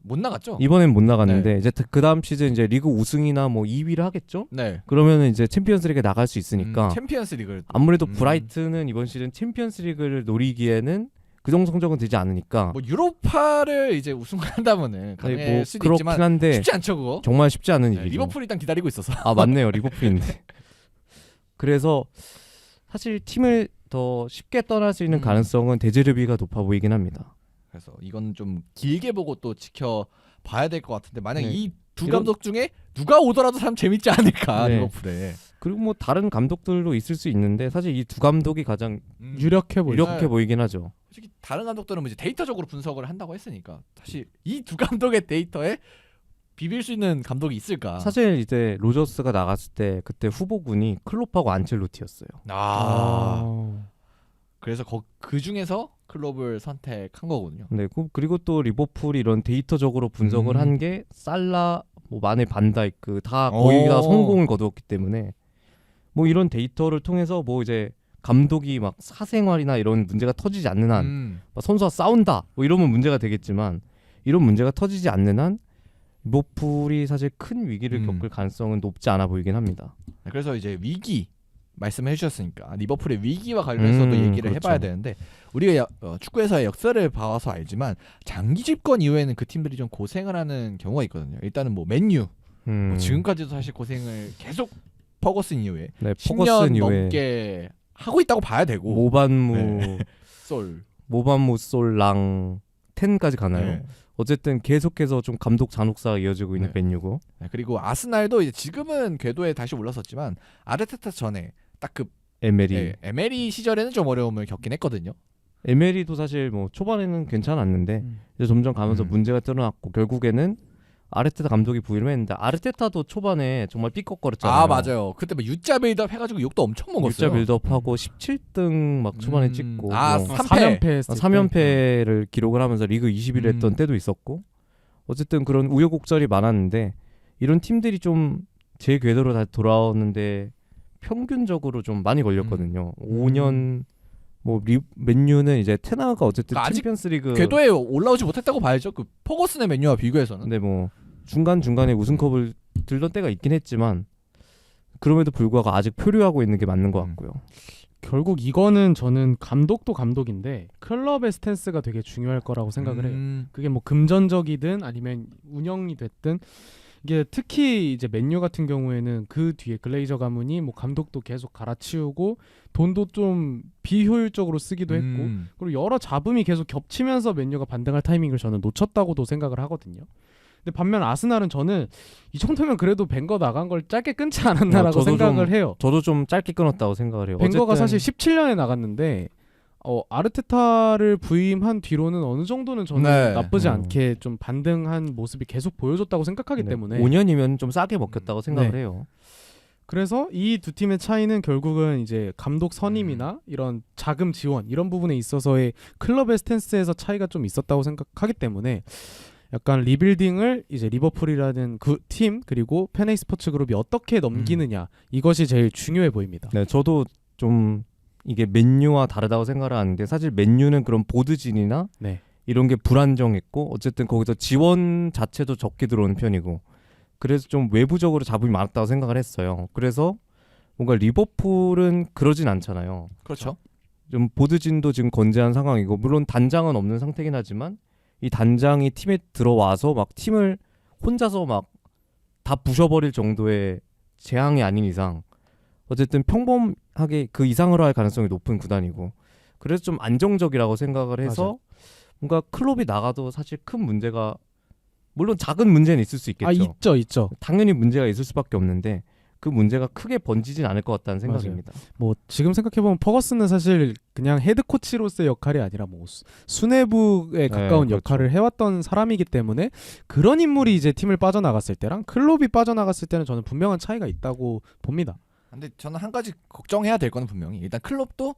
못 나갔죠? 이번엔 못 나갔는데 네. 이제 그 다음 시즌 이제 리그 우승이나 뭐 2위를 하겠죠? 네. 그러면은 이제 챔피언스리그에 나갈 수 있으니까 챔피언스리그를 아무래도 브라이튼은 이번 시즌 챔피언스리그를 노리기에는 그 정도 성적은 되지 않으니까 뭐 유로파를 이제 우승한다면은 가능할 뭐 수도 그렇긴 있지만 한데 쉽지 않죠 그거. 정말 쉽지 않은 네, 일이죠. 리버풀이 일단 기다리고 있어서. 아 맞네요, 리버풀인데. 그래서 사실 팀을 더 쉽게 떠날 수 있는 가능성은 데제르비가 높아 보이긴 합니다. 그래서 이건 좀 길게 보고 또 지켜봐야 될 것 같은데 만약 네. 이 두 이런- 감독 중에 누가 오더라도 참 재밌지 않을까 네. 리버풀에. 그리고 뭐 다른 감독들도 있을 수 있는데 사실 이 두 감독이 가장 유력해 보이죠. 유력해 보이긴 하죠. 솔직히 다른 감독들은 뭐 이제 데이터적으로 분석을 한다고 했으니까 사실 이 두 감독의 데이터에 비빌 수 있는 감독이 있을까? 사실 이제 로저스가 나갔을 때 그때 후보군이 클롭하고 안첼로티였어요. 그래서 그 중에서 클럽을 선택한 거거든요. 네, 그리고 또 리버풀이 이런 데이터적으로 분석을 한 게 살라, 뭐 마네, 반다이크 다 거의 다 성공을 거두었기 때문에 뭐 이런 데이터를 통해서 뭐 이제 감독이 막 사생활이나 이런 문제가 터지지 않는 한 막 선수와 싸운다 뭐 이러면 문제가 되겠지만 이런 문제가 터지지 않는 한 리버풀이 사실 큰 위기를 겪을 가능성은 높지 않아 보이긴 합니다. 그래서 이제 위기 말씀해 주셨으니까 리버풀의 위기와 관련해서도 얘기를 그렇죠. 해봐야 되는데 우리가 축구에서의 역사를 봐와서 알지만 장기 집권 이후에는 그 팀들이 좀 고생을 하는 경우가 있거든요. 일단은 뭐 맨유 뭐 지금까지도 사실 고생을 계속 퍼거슨 이후에 네, 10년 퍼거슨 이후에 넘게 하고 있다고 봐야 되고 모반무, 네. 솔 모반무, 솔랑, 텐까지 가나요? 네. 어쨌든 계속해서 좀 감독 잔혹사가 이어지고 있는 네. 맨유고. 네, 그리고 아스날도 이제 지금은 궤도에 다시 올랐었지만 아르테타 전에 딱 그 에메리. 에메리 시절에는 좀 어려움을 겪긴 했거든요. 에메리도 사실 뭐 초반에는 괜찮았는데 이제 점점 가면서 문제가 드러났고 결국에는 아르테타 감독이 부임을 했는데 아르테타도 초반에 정말 삐걱거렸잖아요. 아 맞아요. 그때 뭐 U자 빌드업 해가지고 욕도 엄청 먹었어요. U자 빌드업하고 17등 막 초반에 찍고 뭐 3연패 했을 때. 3연패를 기록을 하면서 리그 20위를 했던 때도 있었고 어쨌든 그런 우여곡절이 많았는데 이런 팀들이 좀 제 궤도로 다시 돌아오는데 평균적으로 좀 많이 걸렸거든요. 5년 뭐 맨유는 이제 테나가 어쨌든 그러니까 아직 챔피언스리그 궤도에 올라오지 못했다고 봐야죠. 그 퍼거슨의 맨유와 비교해서는. 근데 뭐 중간중간에 우승컵을 들던 때가 있긴 했지만 그럼에도 불구하고 아직 표류하고 있는 게 맞는 것 같고요. 결국 이거는 저는 감독도 감독인데 클럽의 스탠스가 되게 중요할 거라고 생각을 해요. 그게 뭐 금전적이든 아니면 운영이 됐든 이게 특히 이제 맨유 같은 경우에는 그 뒤에 글레이저 가문이 뭐 감독도 계속 갈아치우고 돈도 좀 비효율적으로 쓰기도 했고 그리고 여러 잡음이 계속 겹치면서 맨유가 반등할 타이밍을 저는 놓쳤다고도 생각을 하거든요. 근데 반면 아스날은 저는 이 정도면 그래도 벵거 나간 걸 짧게 끊지 않았나라고 저도 생각을 좀- 해요. 저도 좀 짧게 끊었다고 생각을 해요. 벵거가 어쨌든 사실 17년에 나갔는데 아르테타를 부임한 뒤로는 어느 정도는 저는 네. 나쁘지 않게 좀 반등한 모습이 계속 보여줬다고 생각하기 네, 때문에 5년이면 좀 싸게 먹혔다고 생각을 네. 해요. 그래서 이 두 팀의 차이는 결국은 이제 감독 선임이나 이런 자금 지원 이런 부분에 있어서의 클럽의 스탠스에서 차이가 좀 있었다고 생각하기 때문에 약간 리빌딩을 이제 리버풀이라는 그 팀 그리고 페네이 스포츠 그룹이 어떻게 넘기느냐 이것이 제일 중요해 보입니다. 네, 저도 좀 이게 맨유와 다르다고 생각을 하는데 사실 맨유는 그런 보드진이나 네. 이런 게 불안정했고 어쨌든 거기서 지원 자체도 적게 들어오는 편이고 그래서 좀 외부적으로 잡음이 많았다고 생각을 했어요. 그래서 뭔가 리버풀은 그러진 않잖아요. 그렇죠. 좀 보드진도 지금 건재한 상황이고 물론 단장은 없는 상태긴 하지만 이 단장이 팀에 들어와서 막 팀을 혼자서 막 다 부셔버릴 정도의 재앙이 아닌 이상 어쨌든 평범하게 그 이상으로 할 가능성이 높은 구단이고 그래서 좀 안정적이라고 생각을 해서 맞아요. 뭔가 클럽이 나가도 사실 큰 문제가 물론 작은 문제는 있을 수 있겠죠. 아 있죠. 당연히 문제가 있을 수밖에 없는데 그 문제가 크게 번지진 않을 것 같다는 생각입니다. 뭐 지금 생각해보면 퍼거슨은 사실 그냥 헤드 코치로서의 역할이 아니라 뭐 수뇌부에 가까운 그렇죠. 역할을 해왔던 사람이기 때문에 그런 인물이 이제 팀을 빠져나갔을 때랑 클롭이 빠져나갔을 때는 저는 분명한 차이가 있다고 봅니다. 근데 저는 한 가지 걱정해야 될 거는 분명히 일단 클럽도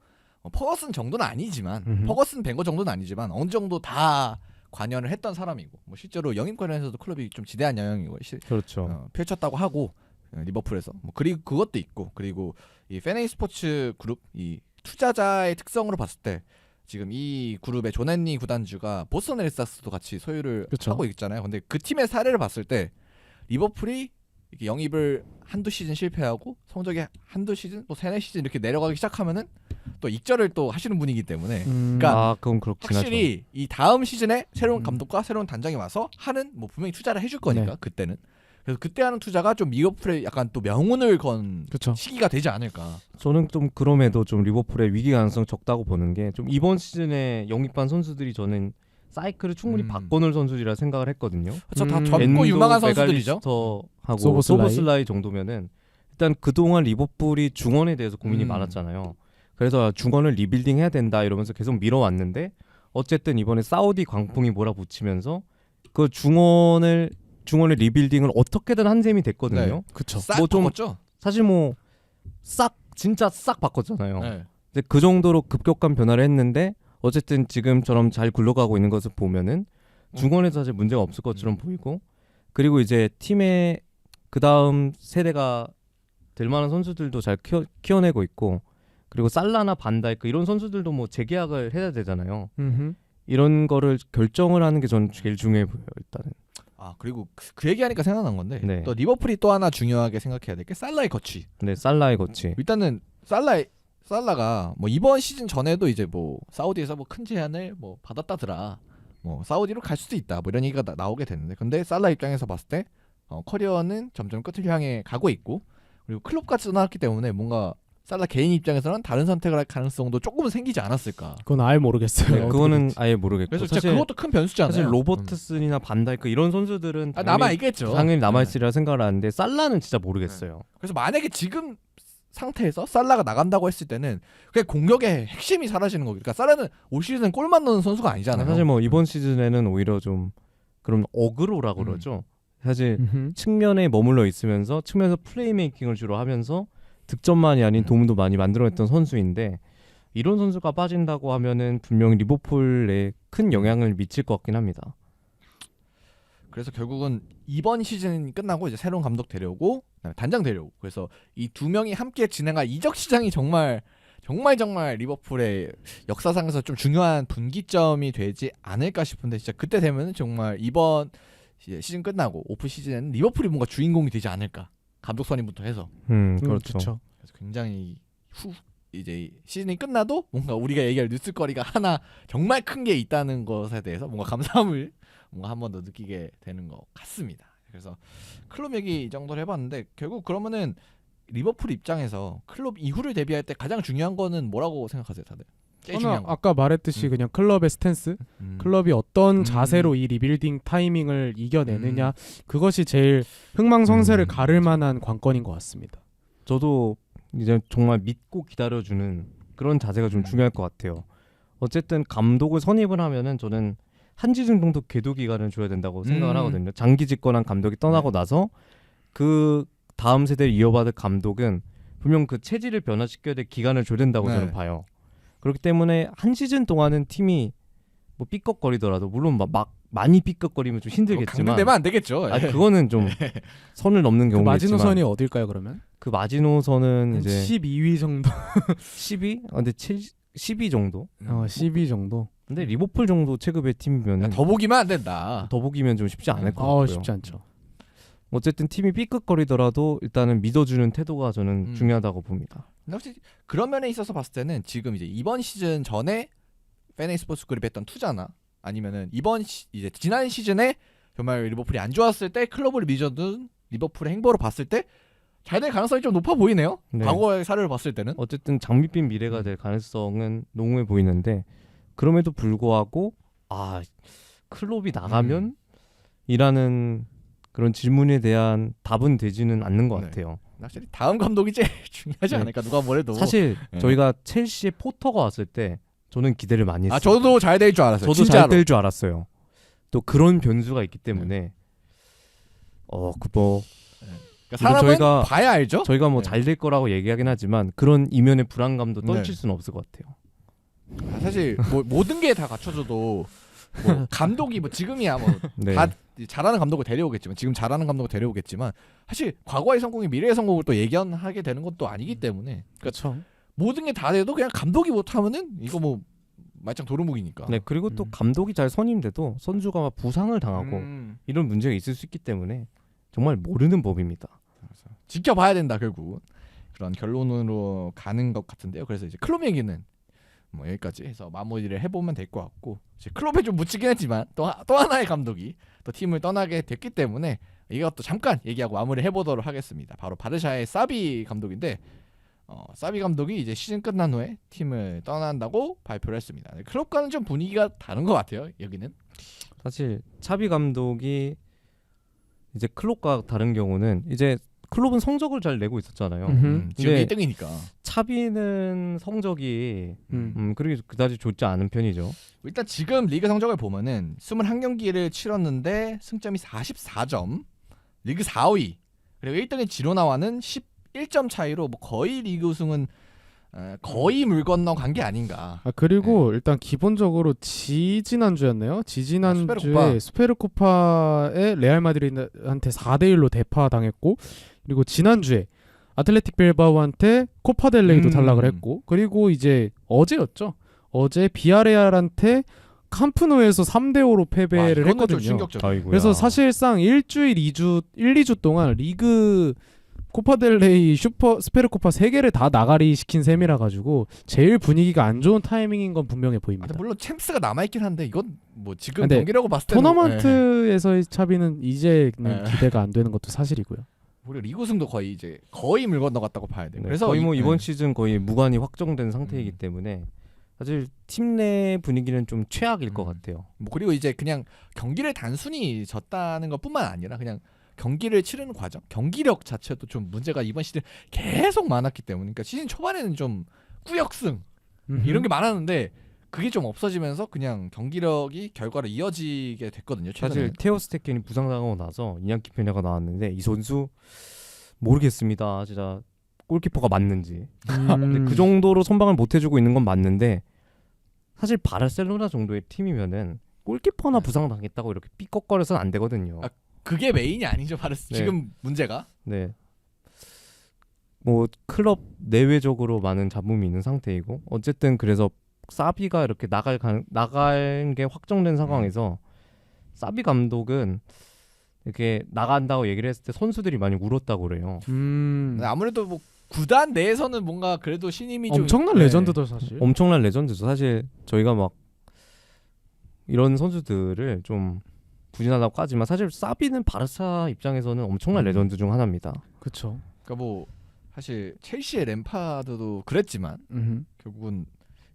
퍼거슨 정도는 아니지만 음흠. 퍼거슨 벵거 정도는 아니지만 어느 정도 다 관여를 했던 사람이고 뭐 실제로 영입관련해서도 클럽이 좀 지대한 영향을 그렇죠. 펼쳤다고 하고 리버풀에서 뭐 그리고 그것도 있고 그리고 이 페네이 스포츠 그룹 이 투자자의 특성으로 봤을 때 지금 이 그룹의 조난니 구단주가 보스턴 렐삭스도 같이 소유를 그쵸. 하고 있잖아요. 근데 그 팀의 사례를 봤을 때 리버풀이 이렇게 영입을 한두 시즌 실패하고 성적이 한두 시즌 뭐 세네 시즌 이렇게 내려가기 시작하면은 또 익절을 또 하시는 분이기 때문에 그러니까 아 그건 그렇긴 하죠. 확실히 이 다음 시즌에 새로운 감독과 새로운 단장이 와서 하는 뭐 분명히 투자를 해줄 거니까 네. 그때는 그래서 그때 하는 투자가 좀 리버풀에 약간 또 명운을 건 그렇죠. 시기가 되지 않을까. 저는 좀 그럼에도 좀 리버풀의 위기 가능성 적다고 보는 게 좀 이번 시즌에 영입한 선수들이 저는 사이클을 충분히 바꿔놓을 선수들이라 생각을 했거든요. 그렇죠. 다 음. 젊고 엔도, 유망한 선수들이죠. 메갈리스터하고 소보슬라이. 소보슬라이 정도면은 일단 그동안 리버풀이 중원에 대해서 고민이 많았잖아요. 그래서 중원을 리빌딩 해야 된다 이러면서 계속 밀어왔는데 어쨌든 이번에 사우디 광풍이 몰아붙이면서 그 중원의 리빌딩을 어떻게든 한 셈이 됐거든요. 네. 그쵸. 싹 뭐 좀- 바꿨죠. 사실 뭐 진짜 싹 바꿨잖아요. 네. 근데 그 정도로 급격한 변화를 했는데 어쨌든 지금처럼 잘 굴러가고 있는 것을 보면은 중원에서 사실 문제가 없을 것처럼 보이고 그리고 이제 팀의 그 다음 세대가 될 만한 선수들도 잘 키워내고 있고 그리고 살라나 반다이크 이런 선수들도 뭐 재계약을 해야 되잖아요. 음흠. 이런 거를 결정을 하는 게 저는 제일 중요해 보여요. 일단은. 아 그리고 그 얘기하니까 생각난 건데 네. 또 리버풀이 또 하나 중요하게 생각해야 될 게 살라의 거취. 네, 살라의 거치. 일단은 살라가 뭐 이번 시즌 전에도 이제 뭐 사우디에서 뭐 큰 제안을 뭐 받았다더라. 뭐 사우디로 갈 수도 있다. 뭐 이런 얘기가 나오게 됐는데 근데 살라 입장에서 봤을 때 커리어는 점점 끝을 향해 가고 있고 그리고 클럽까지 떠났기 때문에 뭔가 살라 개인 입장에서는 다른 선택을 할 가능성도 조금은 생기지 않았을까. 그건 아예 모르겠어요. 네, 어떻게 그거는 될지. 아예 모르겠고 그래서 진짜 사실 그것도 큰 변수잖아요. 사실 로버트슨이나 반다이크 이런 선수들은 남아 있겠죠. 당연히 남아 있으리라 생각을 하는데 살라는 진짜 모르겠어요. 그래서 만약에 지금 상태에서 살라가 나간다고 했을 때는 그냥 공격의 핵심이 사라지는 거고. 그러니까 살라는 올 시즌 골만 넣는 선수가 아니잖아요. 사실 뭐 이번 시즌에는 오히려 좀 그런 어그로라고 그러죠. 사실 음흠. 측면에 머물러 있으면서 측면에서 플레이메이킹을 주로 하면서 득점만이 아닌 도움도 많이 만들어냈던 선수인데 이런 선수가 빠진다고 하면은 분명히 리버풀에 큰 영향을 미칠 것 같긴 합니다. 그래서 결국은 이번 시즌 끝나고 이제 새로운 감독 데려오고 그다음에 단장 데려오고 그래서 이 두 명이 함께 진행할 이적 시장이 정말 리버풀의 역사상에서 좀 중요한 분기점이 되지 않을까 싶은데 진짜 그때 되면은 정말 이번 시즌 끝나고 오프 시즌에는 리버풀이 뭔가 주인공이 되지 않을까. 감독 선임부터 해서. 그렇죠. 그쵸. 그래서 굉장히 이제 시즌이 끝나도 뭔가 우리가 얘기할 뉴스거리가 하나 정말 큰 게 있다는 것에 대해서 뭔가 감사함을 뭔가 한 번 더 느끼게 되는 것 같습니다. 그래서 클럽 얘기 이 정도로 해봤는데 결국 그러면은 리버풀 입장에서 클럽 이후를 대비할 때 가장 중요한 거는 뭐라고 생각하세요, 다들? 제일 저는 중요한 거. 아까 말했듯이 그냥 클럽의 스탠스, 음. 클럽이 어떤 음. 자세로 이 리빌딩 타이밍을 이겨내느냐 그것이 제일 흥망성쇠를 가를 만한 관건인 것 같습니다. 저도 이제 정말 믿고 기다려주는 그런 자세가 좀 중요할 것 같아요. 어쨌든 감독을 선임을 하면은 저는 한 시즌 정도 계도 기간을 줘야 된다고 생각을 하거든요. 장기 집권한 감독이 떠나고 나서 그 다음 세대를 이어받을 감독은 분명 그 체질을 변화시켜야 될 기간을 줘야 된다고 네. 저는 봐요. 그렇기 때문에 한 시즌 동안은 팀이 뭐 삐걱거리더라도 물론 막 많이 삐걱거리면 좀 힘들겠지만 강등되면 안 되겠죠. 아 그거는 좀 선을 넘는 그 경우겠지만 마지노선이 어딜까요 그러면? 그 마지노선은 이제 12위 정도. 12? 근데 12 정도? 12 정도. 근데 리버풀 정도 체급의 팀이면 더 보기만 안 된다. 더 보기면 좀 쉽지 않을 것 같고요. 쉽지 않죠. 어쨌든 팀이 삐끗거리더라도 일단은 믿어주는 태도가 저는 중요하다고 봅니다. 근데 혹시 그런 면에 있어서 봤을 때는 지금 이제 이번 시즌 전에 페네이 스포츠 그룹이 했던 투자나 아니면은 이제 지난 시즌에 정말 리버풀이 안 좋았을 때 클럽을 믿어둔 리버풀의 행보를 봤을 때 잘 될 가능성이 좀 높아 보이네요. 네. 과거의 사례를 봤을 때는. 어쨌든 장밋빛 미래가 될 가능성은 농후해 보이는데 그럼에도 불구하고 클롭이 나가면? 이라는 그런 질문에 대한 답은 되지는 않는 것 네. 같아요. 확실히 다음 감독이 제일 중요하지 네. 않을까 누가 뭐래도. 사실 네. 저희가 첼시의 포터가 왔을 때 저는 기대를 많이 했어요. 저도 잘 될 줄 알았어요. 저도 진짜로. 잘 될 줄 알았어요. 또 그런 변수가 있기 때문에 그러니까 사람은 저희가- 봐야 알죠. 저희가 뭐 네. 잘 될 거라고 얘기하긴 하지만 그런 이면의 불안감도 네. 떨칠 수는 없을 것 같아요. 사실 뭐 모든 게 다 갖춰져도 뭐 감독이 뭐 지금이야 뭐 네. 다 잘하는 감독을 데려오겠지만 지금 잘하는 감독을 데려오겠지만 사실 과거의 성공이 미래의 성공을 또 예견하게 되는 것도 아니기 때문에 그렇죠. 모든 게 다 돼도 그냥 감독이 못하면은 이거 뭐 말짱 도루묵이니까. 네, 그리고 또 음. 감독이 잘 선임돼도 선수가 막 부상을 당하고 이런 문제가 있을 수 있기 때문에 정말 모르는 법입니다. 지켜봐야 된다 결국 그런 결론으로 가는 것 같은데요. 그래서 이제 클롭 얘기는 뭐 여기까지 해서 마무리를 해보면 될 것 같고 이제 클롭에 좀 묻히긴 했지만 또 하나의 감독이 또 팀을 떠나게 됐기 때문에 이것도 잠깐 얘기하고 마무리 해보도록 하겠습니다. 바로 바르샤의 사비 감독인데 사비 감독이 이제 시즌 끝난 후에 팀을 떠난다고 발표를 했습니다. 클롭과는 좀 분위기가 다른 것 같아요. 여기는 사실 차비 감독이 이제 클롭과 다른 경우는 이제 클롭은 성적을 잘 내고 있었잖아요. 지금 네. 1등이니까 차비는 성적이 그렇게 그다지 좋지 않은 편이죠. 일단 지금 리그 성적을 보면은 21경기를 치렀는데 승점이 44점, 리그 4위. 그리고 1등의 지로나와는 11점 차이로 뭐 거의 리그 우승은 거의 물 건너 간 게 아닌가. 그리고 일단 기본적으로 지지난주였네요. 지지난주에 스페르코파. 스페르코파에 레알 마드리드한테 4대1로 대파당했고 그리고 지난주에 아틀레틱 빌바오한테 코파델레이도 탈락을 했고 그리고 이제 어제였죠. 어제 비아레알한테 캄프누에서 3대5로 패배를 이거는 좀 했거든요. 충격적이에요. 아이고야. 그래서 사실상 일주일 2주 동안 리그 코파델레이 슈퍼 스페르코파 3개를 다 나가리 시킨 셈이라 가지고 제일 분위기가 안 좋은 타이밍인 건 분명해 보입니다. 근데 물론 챔스가 남아있긴 한데 이건 뭐 지금 근데 경기라고 봤을 때는 토너먼트에서의 차비는 이제는 네. 기대가 안 되는 것도 사실이고요. 우리 리그 우승도 거의 물 건너갔다고 봐야 돼요. 네, 그래서 거의 뭐 이번 네. 시즌 거의 무관이 확정된 상태이기 때문에 사실 팀 내 분위기는 좀 최악일 것 같아요. 뭐 그리고 이제 그냥 경기를 단순히 졌다는 것뿐만 아니라 그냥 경기를 치르는 과정, 경기력 자체도 좀 문제가 이번 시즌 계속 많았기 때문에 그러니까 시즌 초반에는 좀 꾸역승 이런 게 많았는데 그게 좀 없어지면서 그냥 경기력이 결과로 이어지게 됐거든요. 최근에. 사실 테오 스테켄이 부상당하고 나서 이냐키 페냐가 나왔는데 이 선수 모르겠습니다. 진짜 골키퍼가 맞는지. 근데 그 정도로 선방을 못 해주고 있는 건 맞는데 사실 바르셀로나 정도의 팀이면은 골키퍼나 부상당했다고 이렇게 삐걱거려서는 안 되거든요. 그게 메인이 아니죠. 바로 네. 지금 문제가. 네. 뭐 클럽 내외적으로 많은 잡음이 있는 상태이고 어쨌든 그래서 사비가 이렇게 나갈 게 확정된 상황에서 사비 감독은 이렇게 나간다고 얘기를 했을 때 선수들이 많이 울었다고 그래요. 아무래도 뭐 구단 내에서는 뭔가 그래도 신임이 좀 엄청난 레전드도 사실. 엄청난 레전드죠. 사실 저희가 막 이런 선수들을 좀 부진하다고 하지만 사실 사비는 바르사 입장에서는 엄청난 레전드 중 하나입니다. 그렇죠. 그러니까 뭐 사실 첼시의 램파드도 그랬지만 결국은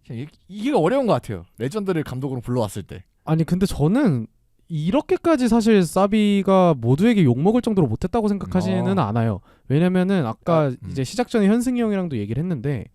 그냥 이게 어려운 것 같아요. 레전드를 감독으로 불러왔을 때. 아니 근데 저는 이렇게까지 사실 사비가 모두에게 욕먹을 정도로 못했다고 생각하지는 않아요. 왜냐면은 아까 이제 시작 전에 현승이 형이랑도 얘기를 했는데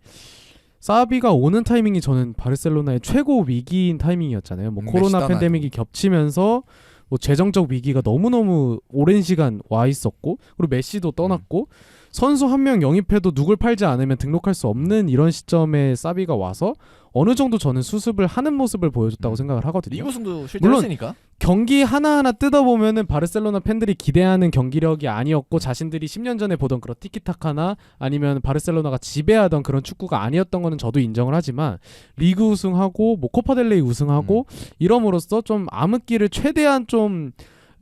사비가 오는 타이밍이 저는 바르셀로나의 최고 위기인 타이밍이었잖아요. 뭐 코로나 메시 팬데믹이 겹치면서 뭐 재정적 위기가 너무너무 오랜 시간 와 있었고 그리고 메시도 떠났고 선수 한 명 영입해도 누굴 팔지 않으면 등록할 수 없는 이런 시점에 사비가 와서 어느 정도 저는 수습을 하는 모습을 보여줬다고 생각을 하거든요. 리그 우승도 물론 실제했으니까. 경기 하나하나 뜯어보면은 바르셀로나 팬들이 기대하는 경기력이 아니었고 자신들이 10년 전에 보던 그런 티키타카나 아니면 바르셀로나가 지배하던 그런 축구가 아니었던 거는 저도 인정을 하지만 리그 우승하고 뭐 코파델레이 우승하고 이럼으로써 좀 암흑기를 최대한 좀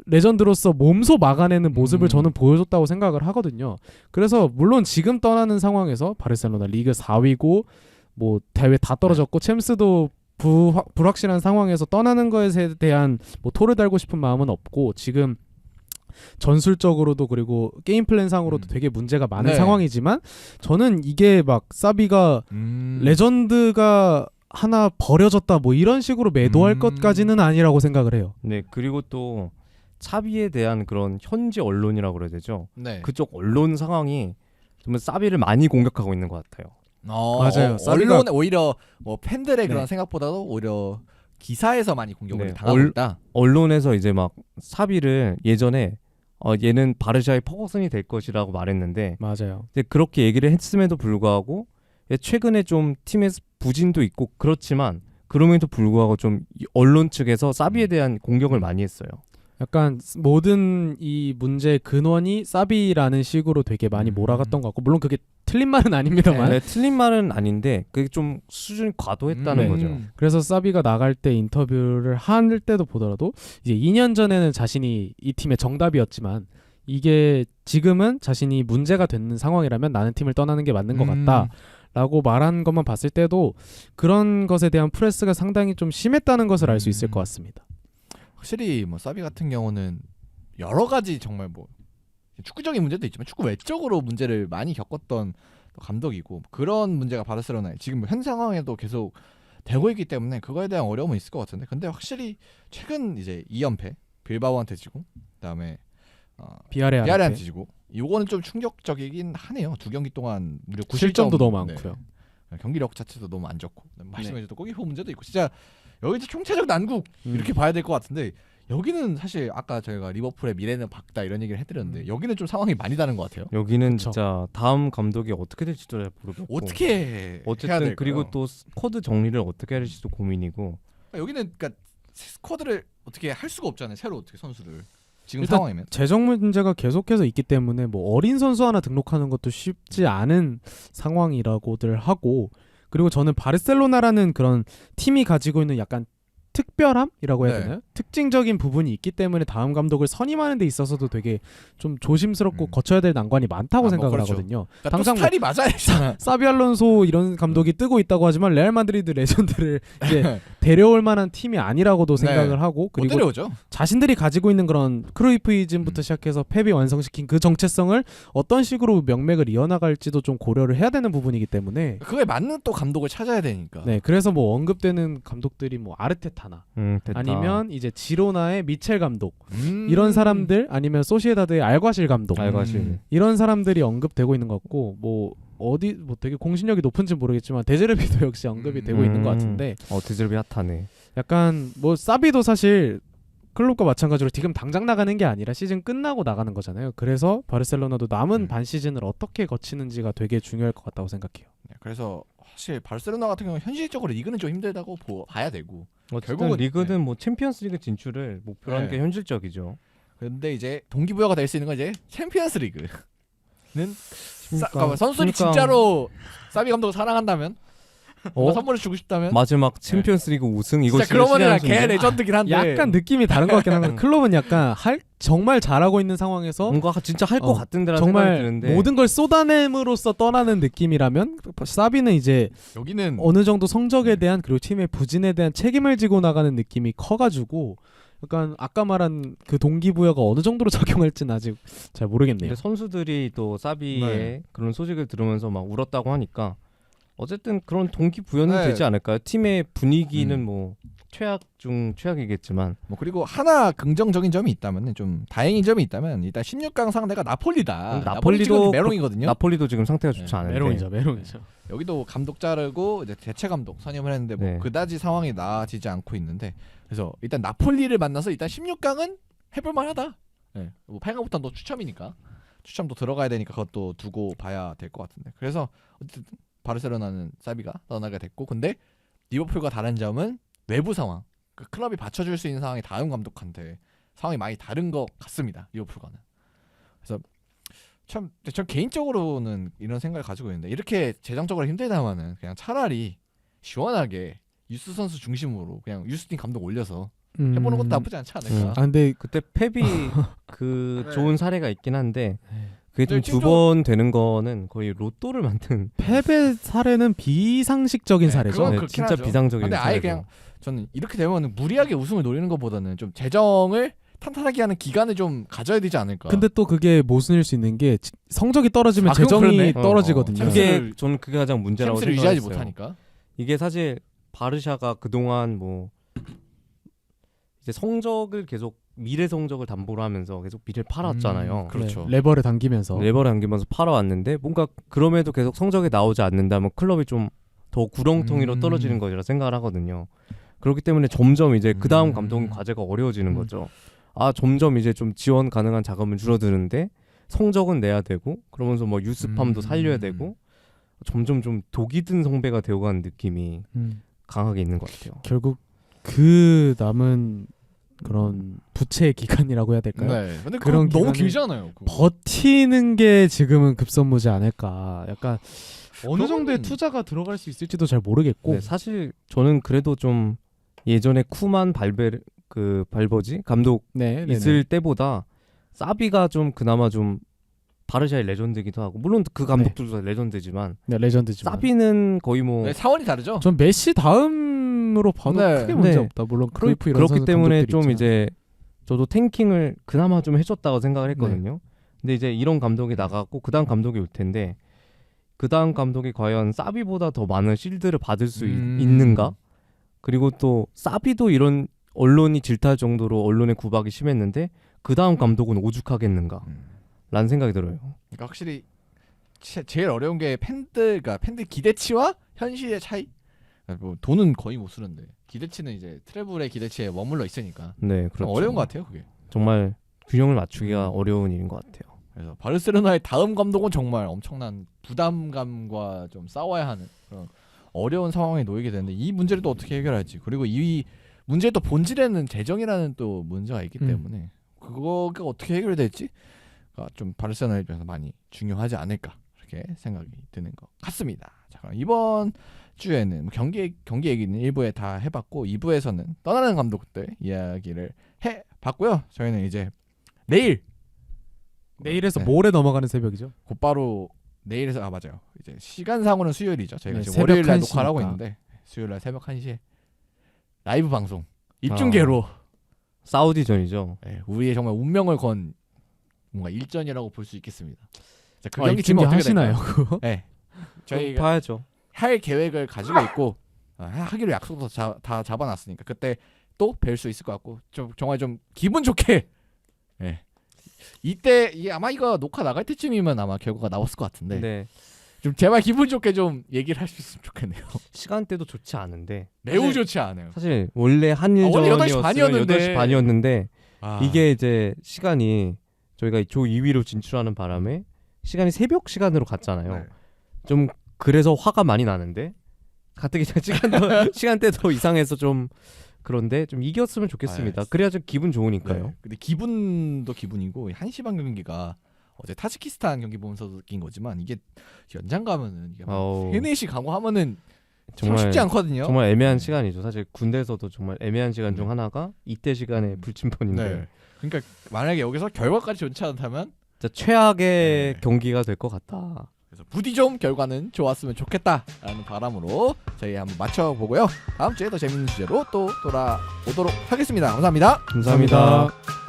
레전드로서 몸소 막아내는 모습을 저는 보여줬다고 생각을 하거든요. 그래서 물론 지금 떠나는 상황에서 바르셀로나 리그 4위고 뭐 대회 다 떨어졌고 챔스도 불확실한 상황에서 떠나는 것에 대한 뭐 토를 달고 싶은 마음은 없고 지금 전술적으로도 그리고 게임 플랜상으로도 되게 문제가 많은 네. 상황이지만 저는 이게 막 사비가 레전드가 하나 버려졌다 뭐 이런 식으로 매도할 것까지는 아니라고 생각을 해요. 네, 그리고 또 차비에 대한 그런 현지 언론이라고 그래야 되죠. 네. 그쪽 언론 상황이 정말 사비를 많이 공격하고 있는 것 같아요. 맞아요. 언론에 오히려 뭐 팬들의 네. 그런 생각보다도 오히려 기사에서 많이 공격을 네. 당하고 있다. 언론에서 이제 막 사비를 예전에 얘는 바르샤의 퍼거슨이 될 것이라고 말했는데 맞아요. 이제 그렇게 얘기를 했음에도 불구하고 최근에 좀 팀의 부진도 있고 그렇지만 그럼에도 불구하고 좀 언론 측에서 사비에 대한 공격을 많이 했어요. 약간 모든 이 문제의 근원이 사비라는 식으로 되게 많이 몰아갔던 것 같고 물론 그게 틀린 말은 아닙니다만 네, 틀린 말은 아닌데 그게 좀 수준이 과도했다는 네. 거죠. 그래서 사비가 나갈 때 인터뷰를 할 때도 보더라도 이제 2년 전에는 자신이 이 팀의 정답이었지만 이게 지금은 자신이 문제가 되는 상황이라면 나는 팀을 떠나는 게 맞는 것 같다 라고 말한 것만 봤을 때도 그런 것에 대한 프레스가 상당히 좀 심했다는 것을 알 수 있을 것 같습니다. 확실히 뭐 사비 같은 경우는 여러 가지 정말 뭐 축구적인 문제도 있지만 축구 외적으로 문제를 많이 겪었던 감독이고 그런 문제가 바르셀로나에 지금 현 상황에도 계속 되고 있기 때문에 그거에 대한 어려움은 있을 것 같은데 근데 확실히 최근 이제 2연패 빌바오한테 지고 그다음에 비아레한테 지고 이거는 좀 충격적이긴 하네요. 두 경기 동안 무려 9실점 실점도 너무 많고요. 경기력 자체도 너무 안 좋고 말씀해주셨던 골키퍼 문제도 있고 진짜 여기서 총체적 난국 이렇게 봐야 될 것 같은데 여기는 사실 아까 저희가 리버풀의 미래는 밝다 이런 얘기를 해드렸는데 여기는 좀 상황이 많이 다른 것 같아요. 여기는 그쵸. 진짜 다음 감독이 어떻게 될지도 잘 모르겠고 어떻게 해야 어쨌든 될까요? 그리고 또 스쿼드 정리를 어떻게 할지도 고민이고 여기는 그러니까 스쿼드를 어떻게 할 수가 없잖아요. 새로 어떻게 선수를 지금 일단 상황이면 재정 문제가 계속해서 있기 때문에 뭐 어린 선수 하나 등록하는 것도 쉽지 않은 상황이라고들 하고 그리고 저는 바르셀로나라는 그런 팀이 가지고 있는 약간 특별함이라고 해야 네. 되나요? 특징적인 부분이 있기 때문에 다음 감독을 선임하는 데 있어서도 되게 좀 조심스럽고 거쳐야 될 난관이 많다고 뭐 생각을 그렇죠. 하거든요. 그러니까 당장 또 스타일이 맞아야 되잖아. 사비 알론소 이런 감독이 뜨고 있다고 하지만 레알 마드리드 레전드를 이제 데려올 만한 팀이 아니라고도 생각을 하고 못 그리고 데려오죠. 자신들이 가지고 있는 그런 크루이프이즘부터 시작해서 펩이 완성시킨 그 정체성을 어떤 식으로 명맥을 이어나갈지도 좀 고려를 해야 되는 부분이기 때문에 그거에 맞는 또 감독을 찾아야 되니까. 네 그래서 뭐 언급되는 감독들이 뭐 아르테타나 됐다. 아니면 이제 지로나의 미첼 감독 이런 사람들 아니면 소시에다드의 알과실 감독 알과실. 이런 사람들이 언급되고 있는 것 같고 뭐 어디 뭐 되게 공신력이 높은지 모르겠지만 데제르비도 역시 언급이 되고 있는 것 같은데 데젤비 핫하네. 약간 뭐 사비도 사실 클럽과 마찬가지로 지금 당장 나가는 게 아니라 시즌 끝나고 나가는 거잖아요. 그래서 바르셀로나도 남은 반 시즌을 어떻게 거치는지가 되게 중요할 것 같다고 생각해요. 네, 그래서 사실 바르셀로나 같은 경우 현실적으로 리그는 좀 힘들다고 봐야 되고 어쨌든 결국은- 리그든 네. 뭐 챔피언스리그 진출을 목표로 하는 네. 게 현실적이죠. 근데 이제 동기부여가 될 수 있는 건 이제 챔피언스 리그는 그러니까- 선수들이 그러니까- 진짜로 사비 감독을 사랑한다면 어? 선물을 주고 싶다면 마지막 챔피언스리그 우승 이거 진짜 그러면은 걔 레전드긴 한데 약간 느낌이 다른 것 같긴 한데 클럽은 약간 정말 잘하고 있는 상황에서 뭔가 진짜 할 것 어, 같은데라는 생각이 정말 드는데 모든 걸 쏟아냄으로써 떠나는 느낌이라면 사비는 이제 여기는 어느 정도 성적에 대한 그리고 팀의 부진에 대한 책임을 지고 나가는 느낌이 커가지고 약간 아까 말한 그 동기부여가 어느 정도로 작용할지는 아직 잘 모르겠네요. 근데 선수들이 또 사비의 네. 그런 소식을 들으면서 막 울었다고 하니까 어쨌든 그런 동기부여는 네. 되지 않을까요? 팀의 분위기는 뭐 최악 중 최악이겠지만 뭐 그리고 하나 긍정적인 점이 있다면 좀 다행인 점이 있다면 일단 16강 상대가 나폴리다. 나폴리 지금 메롱이거든요. 나폴리도 지금 상태가 좋지 네, 않은데 메롱이죠. 여기도 감독 자르고 이제 대체 감독 선임을 했는데 뭐 네. 그다지 상황이 나아지지 않고 있는데 그래서 일단 나폴리를 만나서 일단 16강은 해볼만하다. 네. 뭐 8강부터 또 추첨이니까 추첨도 들어가야 되니까 그것도 두고 봐야 될 것 같은데 그래서 어쨌든 바르셀로나는 사비가 떠나게 됐고 근데 리버풀과 다른 점은 외부 상황 그 클럽이 받쳐줄 수 있는 상황이 다음 감독한테 상황이 많이 다른 것 같습니다. 리버풀과는. 그래서 참 전 개인적으로는 이런 생각을 가지고 있는데 이렇게 재정적으로 힘들다마는 그냥 차라리 시원하게 유스 선수 중심으로 그냥 유스팀 감독 올려서 해보는 것도 나쁘지 않지 않을까. 아 근데 그때 펩이 그 네. 좋은 사례가 있긴 한데 그게 좀 네, 두 번 되는 거는 거의 로또를 만든 펩의 사례는 비상식적인 네, 사례죠. 그건 네, 그렇긴 진짜 하죠. 비상적인 근데 아예 사례죠. 그냥 저는 이렇게 되면 무리하게 우승을 노리는 것보다는 좀 재정을 탄탄하게 하는 기간을 좀 가져야 되지 않을까. 근데 또 그게 모순일 수 있는 게 성적이 떨어지면 아, 그건 재정이 그렇네. 떨어지거든요. 그게 저는 그게 가장 문제라고 챔스를 유지하지 생각했어요. 못하니까. 이게 사실 바르샤가 그동안 뭐 이제 성적을 계속 미래 성적을 담보로 하면서 계속 미래를 팔았잖아요. 그렇죠. 네, 레버를 당기면서 레버를 안기면서 팔아왔는데 뭔가 그럼에도 계속 성적이 나오지 않는다면 클럽이 좀 더 구렁텅이로 떨어지는 것이라 생각을 하거든요. 그렇기 때문에 점점 이제 그 다음 감독 과제가 어려워지는 거죠. 아 점점 이제 좀 지원 가능한 자금은 줄어드는데 성적은 내야 되고 그러면서 뭐 유스팜도 살려야 되고 점점 좀 독이 든 성배가 되어가는 느낌이 강하게 있는 것 같아요. 결국 그 남은 그런 부채 기간이라고 해야 될까요? 네. 근데 그런 그런 너무 기간을 길잖아요. 그거. 버티는 게 지금은 급선무지 않을까. 약간 어느 그건- 정도의 투자가 들어갈 수 있을지도 잘 모르겠고. 네, 사실 저는 그래도 좀 예전에 쿠만 발버지 감독 네, 네, 있을 때보다 사비가 좀 그나마 좀 바르샤의 레전드기도 하고 물론 그 감독들도 레전드지만 네, 레전드지만. 사비는 거의 뭐 네, 사원이 다르죠. 전 메시 다음으로 봐도 네. 크게 문제 네. 없다. 물론 크루이프 이런 그렇기 선수 때문에 감독들이 좀 있지만. 이제 저도 탱킹을 그나마 좀 해줬다고 생각을 했거든요. 근데 이제 이런 감독이 나갔고 그 다음 감독이 올 텐데 그 다음 감독이 과연 사비보다 더 많은 실드를 받을 수 있는가? 그리고 또 사비도 이런 언론이 질타할 정도로 언론의 구박이 심했는데 그 다음 감독은 오죽하겠는가? 라는 생각이 들어요. 그러니까 확실히 제일 어려운 게 그러니까 팬들 기대치와 현실의 차이. 뭐 돈은 거의 못 쓰는데 기대치는 이제 트래블의 기대치에 머물러 있으니까 네, 그렇죠. 어려운 것 같아요, 그게. 정말 균형을 맞추기가 어려운 일인 것 같아요. 그래서 바르셀로나의 다음 감독은 정말 엄청난 부담감과 좀 싸워야 하는 그런 어려운 상황에 놓이게 되는데 이 문제를 또 어떻게 해결할지, 그리고 이 문제의 또 본질에는 재정이라는 또 문제가 있기 때문에 그거가 어떻게 해결이 될지가 좀 바르셀로나 입장에서 많이 중요하지 않을까 이렇게 생각이 드는 것 같습니다. 자, 그럼 이번 주에는 경기 얘기는 1부에 다 해봤고 2부에서는 떠나는 감독들 이야기를 해봤고요. 저희는 이제 내일에서 네. 모레 넘어가는 새벽이죠. 곧바로 내일에서 맞아요. 이제 시간상으로는 수요일이죠. 저희가 네, 지금 새벽 월요일 날 1시니까. 녹화를 하고 있는데 수요일 날 새벽 1시에 라이브 방송 입중계로 사우디전이죠. 우리의 정말 운명을 건 뭔가 일전이라고 볼 수 있겠습니다. 자, 그 아, 경기 입중계 지금 어떻게 하시나요, 될까요? 그거? 네. 저희가 봐야죠. 할 계획을 가지고 있고 하기로 약속도 다 잡아놨으니까 그때 또 뵐 수 있을 것 같고 좀 정말 좀 기분 좋게 이때 아마 이거 녹화 나갈 때쯤이면 아마 결과가 나왔을 것 같은데 네. 좀 제발 기분 좋게 좀 얘기를 할 수 있으면 좋겠네요. 시간대도 좋지 않은데 매우 사실- 좋지 않아요. 사실 원래 한일전이었으면 원래 8시 반이었는데. 8시 반이었는데 아, 이게 이제 시간이 저희가 조 2위로 진출하는 바람에 시간이 새벽 시간으로 갔잖아요. 네. 좀 그래서 화가 많이 나는데 가뜩이 시간대도 이상해서 좀 그런데 좀 이겼으면 좋겠습니다. 아, 그래야 좀 기분 좋으니까요. 네. 근데 기분도 기분이고 1시 반 경기가 어제 타지키스탄 경기 보면서 느낀 거지만 이게 연장 가면은 이게 어우, 3-4시 가고 하면은 참 정말 쉽지 않거든요. 정말 애매한 네. 시간이죠. 사실 군대에서도 정말 애매한 시간 중 하나가 이때 시간에 불침번인데 네. 그러니까 만약에 여기서 결과까지 좋지 않다면 진짜 최악의 네. 경기가 될 것 같다. 그래서 부디 좀 결과는 좋았으면 좋겠다라는 바람으로 저희 한번 맞춰보고요. 다음 주에 더 재밌는 주제로 또 돌아오도록 하겠습니다. 감사합니다. 감사합니다.